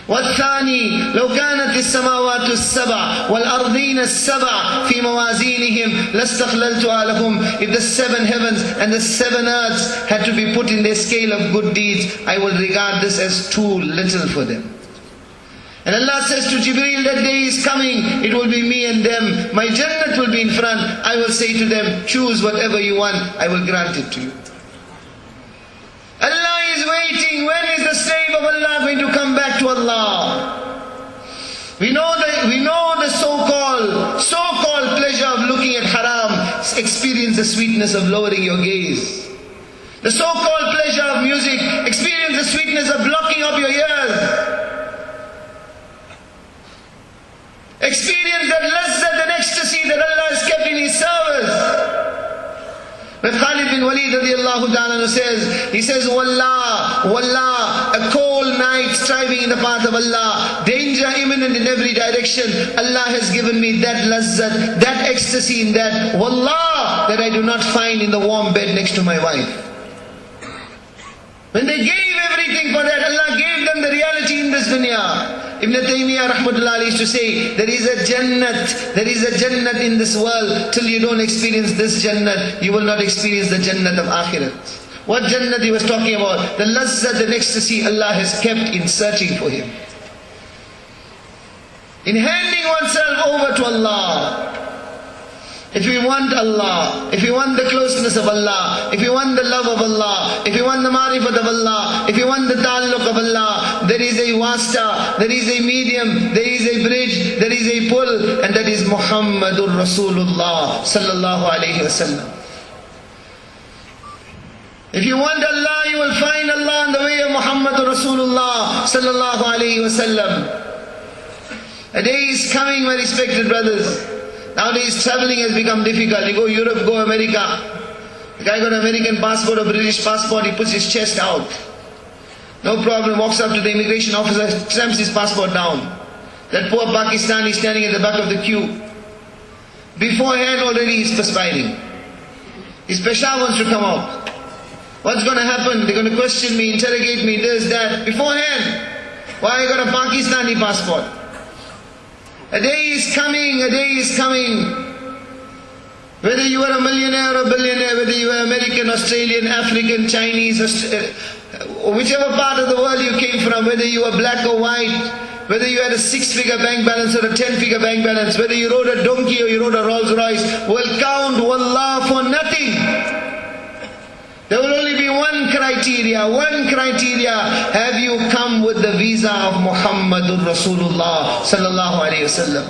Speaker 1: والثاني لو كانت السماوات السبع والأرضين السبع في موازينهم لاستقللتها لهم. If the 7 heavens and the 7 earths had to be put in their scale of good deeds, I will regard this as too little for them. And Allah says to Jibreel, that day is coming, it will be me and them. My Jannat will be in front. I will say to them, choose whatever you want, I will grant it to you. Allah is waiting. When is the slave of Allah going to come back to Allah? We know the so-called pleasure of looking at haram. Experience the sweetness of lowering your gaze. The so-called pleasure of music. Experience the sweetness of blocking up your ears. Experience that lazzat and ecstasy that Allah has kept in His service. When Khalid bin Walid radiallahu ta'ala says, he says, Wallah, Wallah, a cold night striving in the path of Allah, danger imminent in every direction. Allah has given me that lazzat, that ecstasy in that, Wallah, that I do not find in the warm bed next to my wife. When they gave everything for that, Allah gave them the reality in this dunya. Ibn Taymiyyah rahmatullah used to say, there is a jannat in this world. Till you don't experience this jannat, you will not experience the jannat of akhirat. What jannat he was talking about? The lazzat and ecstasy Allah has kept in searching for Him, in handing oneself over to Allah. If we want Allah, if we want the closeness of Allah, if we want the love of Allah, if we want the marifat of Allah, if we want the ta'alluq of Allah, there is a wasta, there is a medium, there is a bridge, there is a pull, and that is Muhammadur Rasulullah sallallahu alayhi wa sallam. If you want Allah, you will find Allah in the way of Muhammadur Rasulullah sallallahu alayhi wa sallam. A day is coming, my respected brothers. Nowadays traveling has become difficult. You go Europe, go America. The guy got an American passport or British passport, he puts his chest out. No problem, walks up to the immigration officer, stamps his passport down. That poor Pakistani standing at the back of the queue. Beforehand already he's perspiring. His Peshawar wants to come out. What's going to happen? They're going to question me, interrogate me, this, that. Beforehand. Why I got a Pakistani passport? A day is coming, whether you are a millionaire or a billionaire, whether you are American, Australian, African, Chinese, or whichever part of the world you came from, whether you are black or white, whether you had a 6-figure bank balance or a 10-figure bank balance, whether you rode a donkey or you rode a Rolls Royce, will count wallah for nothing. There will only be one criteria. Have you come with the visa of Muhammadur Rasulullah sallallahu alayhi wa sallam?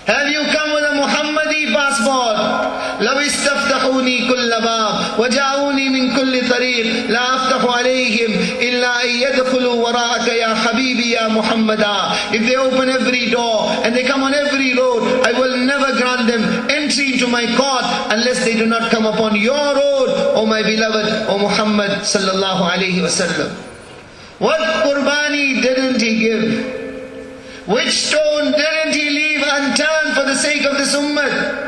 Speaker 1: Have you come with a Muhammadi passport? لو استفتحوني كل باب وجاءوني من كل طريق لا أفتح عليهم إلا أن يدخلوا وراءك يا حبيبي يا محمدا. If they open every door and they come on every road, I will never grant them entry into my court unless they do not come upon your road, O my beloved, O Muhammad sallallahu alayhi wa sallam. What qurbani didn't he give? Which stone didn't he leave unturned for the sake of this ummah?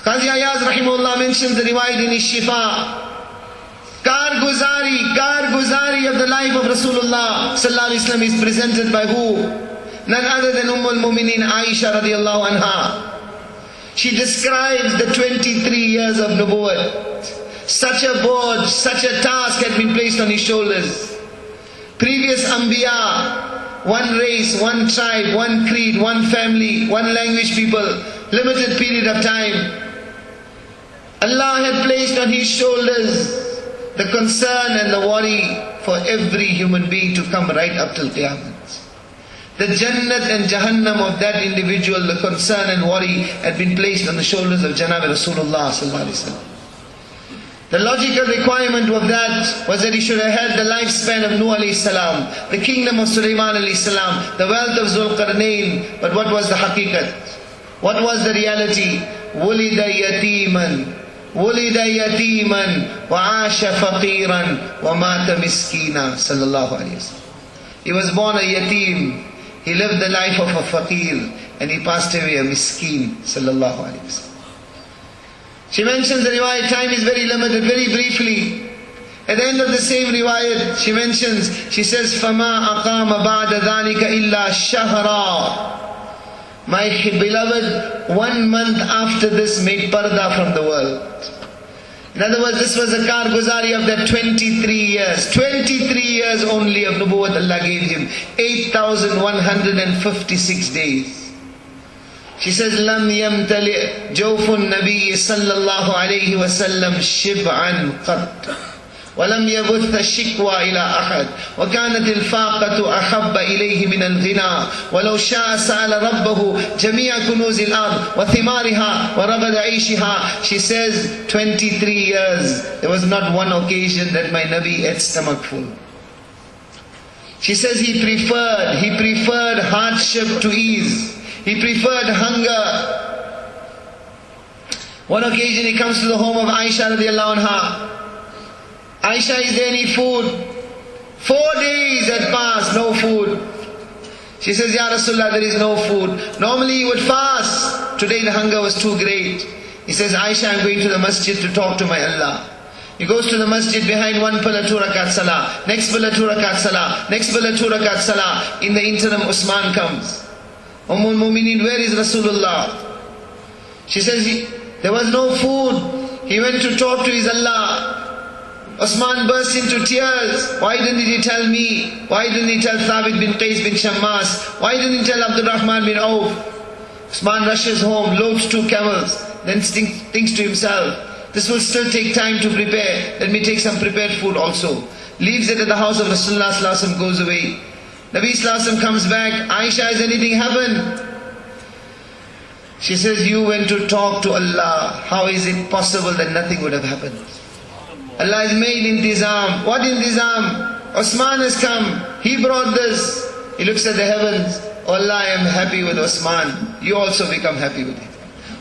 Speaker 1: Qazi Ayaz rahimahullah mentions the riwayat in his Shifa. Karguzari of the life of Rasulullah sallallahu alaihi wasallam is presented by who? None other than Al-Mu'minin Aisha radiallahu anha. She describes the 23 years of Nubuwwat. Such a board, such a task had been placed on his shoulders. Previous Anbiya, one race, one tribe, one creed, one family, one language people, limited period of time. Allah had placed on his shoulders the concern and the worry for every human being to come right up till Qiyamah. The Jannat and Jahannam of that individual, the concern and worry had been placed on the shoulders of Janab Rasulullah sallallahu alaihi wasallam. The logical requirement of that was that he should have had the lifespan of Nuh alayhi salam, the kingdom of Sulaiman alayhi salam, the wealth of Zulqarnain. But what was the haqiqat? What was the reality? Wulida yatiman, Wulida yatiman, wa asha faqiran, wa mata miskina. Sallallahu alayhi wasallam. He was born a yatim. He lived the life of a faqir, and he passed away a miskeen. Sallallahu alayhi wasallam. She mentions the riwayat, time is very limited, very briefly. At the end of the same riwayat, she mentions, she says, فَمَا أَقَامَ بَعْدَ ذَلِكَ إِلَّا شَهْرًا. My beloved, 1 month after this made parda from the world. In other words, this was a karguzari of that 23 years. 23 years only of nubuwwat Allah gave him. 8,156 days. She says, لم يمتلئ جوف النبي صلى الله عليه وسلم شبعا قط ولم يبث الشكوى إلى أحد وكانت الفاقة أحب إليه من الغنى ولو شاء سأل ربه جميع كنوز الأرض وثمارها ورغد عيشها. She says, 23 years, there was not one occasion that my Nabi ate stomach full. She says he preferred hardship to ease. He preferred hunger. One occasion he comes to the home of Aisha radiallahu anha. Aisha, is there any food? 4 days had passed, no food. She says, Ya Rasulullah, there is no food. Normally he would fast. Today the hunger was too great. He says, Aisha, I'm going to the masjid to talk to my Allah. He goes to the masjid, behind one pillar 2 rakat salah, next pillar 2 rakat salah, next pillar 2 rakat salah. In the interim, Usman comes. Ummul Mu'mineen, where is Rasulullah? She says, there was no food. He went to talk to his Allah. Usman burst into tears. Why didn't he tell me? Why didn't he tell Thabit bin Qais bin Shammas? Why didn't he tell Abdul Rahman bin Auf? Usman rushes home, loads 2 camels, then thinks to himself, this will still take time to prepare. Let me take some prepared food also. Leaves it at the house of Rasulullah sallallahu alaihi wasallam, goes away. Nabi sallallahu alaihi wasallam comes back. Aisha, has anything happened? She says, you went to talk to Allah. How is it possible that nothing would have happened? Allah has made intizam. What intizam? Osman has come. He brought this. He looks at the heavens. Oh Allah, I am happy with Osman. You also become happy with him.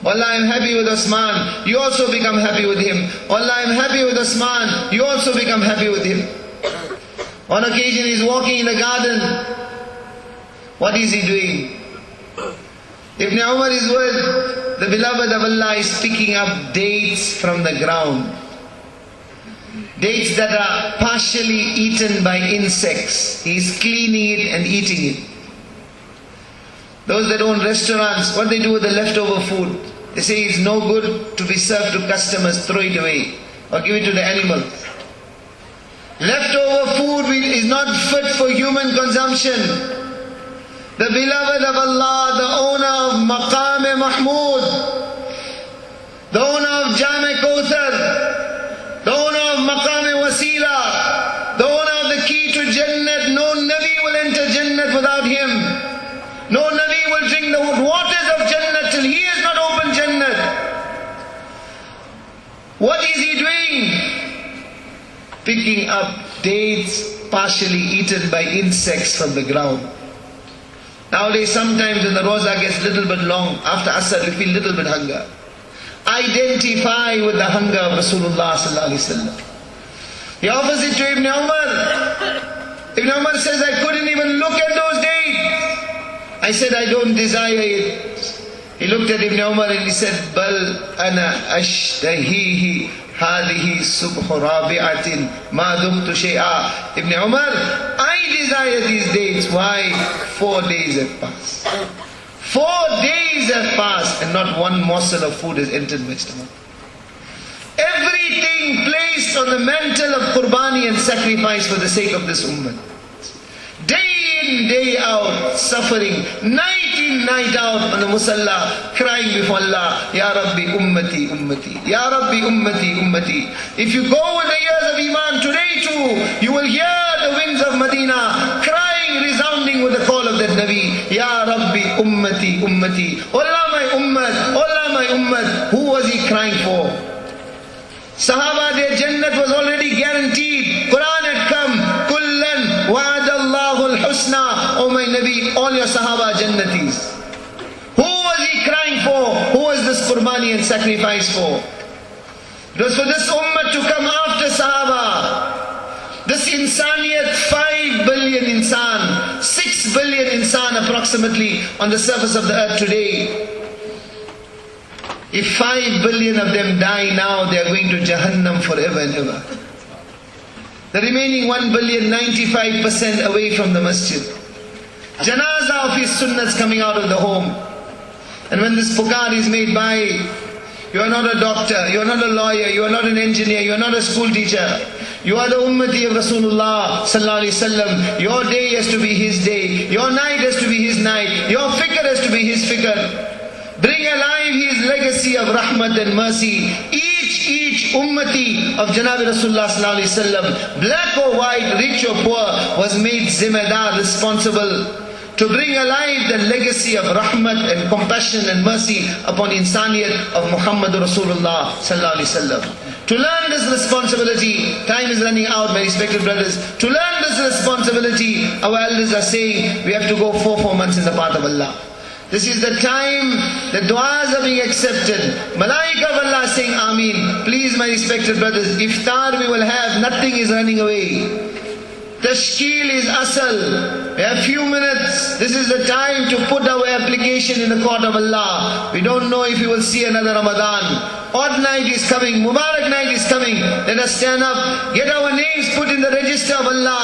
Speaker 1: Oh Allah, I am happy with Osman. You also become happy with him. Oh Allah, I am happy with Osman. You also become happy with him. On occasion he is walking in the garden. What is he doing? Ibn Umar is with the beloved of Allah, is picking up dates from the ground. Dates that are partially eaten by insects. He is cleaning it and eating it. Those that own restaurants, what they do with the leftover food? They say it's no good to be served to customers, throw it away or give it to the animals. Leftover food is not fit for human consumption. The beloved of Allah, the owner of Maqam Mahmud, the owner of Jam-e Kauthar, the owner of Maqam Wasila, the owner of the key to Jannat. No Nabi will enter Jannat without him. No Nabi will drink the waters of Jannat till he has not opened Jannat. What is he doing? Picking up dates partially eaten by insects from the ground. Nowadays, sometimes when the roza gets a little bit long, after Asr we feel a little bit hunger. Identify with the hunger of Rasulullah sallallahu alaihi wasallam. He offers it to Ibn Umar. Ibn Umar says, I couldn't even look at those dates. I said, I don't desire it. He looked at Ibn Umar and he said, Bal ana ashtahihi hadihi subhu rabi'atin ma dumtu shay'a. Ibn Umar, I desire these dates. Why? 4 days have passed. 4 days have passed and not one morsel of food has entered my stomach. Everything placed on the mantle of qurbani and sacrifice for the sake of this ummah. Day in, day out, suffering, night in, night out on the musalla, crying before Allah, Ya Rabbi ummati, ummati, Ya Rabbi ummati, ummati. If you go with the years of Iman today too, you will hear the winds of Medina crying, resounding with the call of that Nabi, Ya Rabbi ummati, ummati. Allah my ummah, Allah my ummah. Who was he crying for? Sahaba, their all your Sahaba Jannatis. Who was he crying for? Who was this Qurbani and sacrifice for? It was for this ummah to come after Sahaba. This insaniyat, 5 billion insan, 6 billion insan approximately on the surface of the earth today. If 5 billion of them die now, they are going to Jahannam forever and ever. The remaining 1 billion, 95% away from the masjid. Janazah of his sunnahs coming out of the home. And when this pukar is made by, you are not a doctor, you are not a lawyer, you are not an engineer, you are not a school teacher. You are the ummati of Rasulullah sallallahu alaihi wasallam. Your day has to be his day. Your night has to be his night. Your fikr has to be his fikr. Bring alive his legacy of rahmat and mercy. Each ummati of Janabi Rasulullah sallallahu alaihi wasallam, black or white, rich or poor, was made zimmedar, responsible to bring alive the legacy of rahmat and compassion and mercy upon insaniyat of Muhammad Rasulullah sallallahu alaihi wasallam. To learn this responsibility, time is running out, my respected brothers. To learn this responsibility, our elders are saying we have to go 4 months in the path of Allah. This is the time the du'as are being accepted. Malaika of Allah saying Ameen. Please, my respected brothers, iftar we will have, nothing is running away. Tashkil is asal. We have few minutes. This is the time to put our application in the court of Allah. We don't know if we will see another Ramadan. Odd night is coming. Mubarak night is coming. Let us stand up. Get our names put in the register of Allah.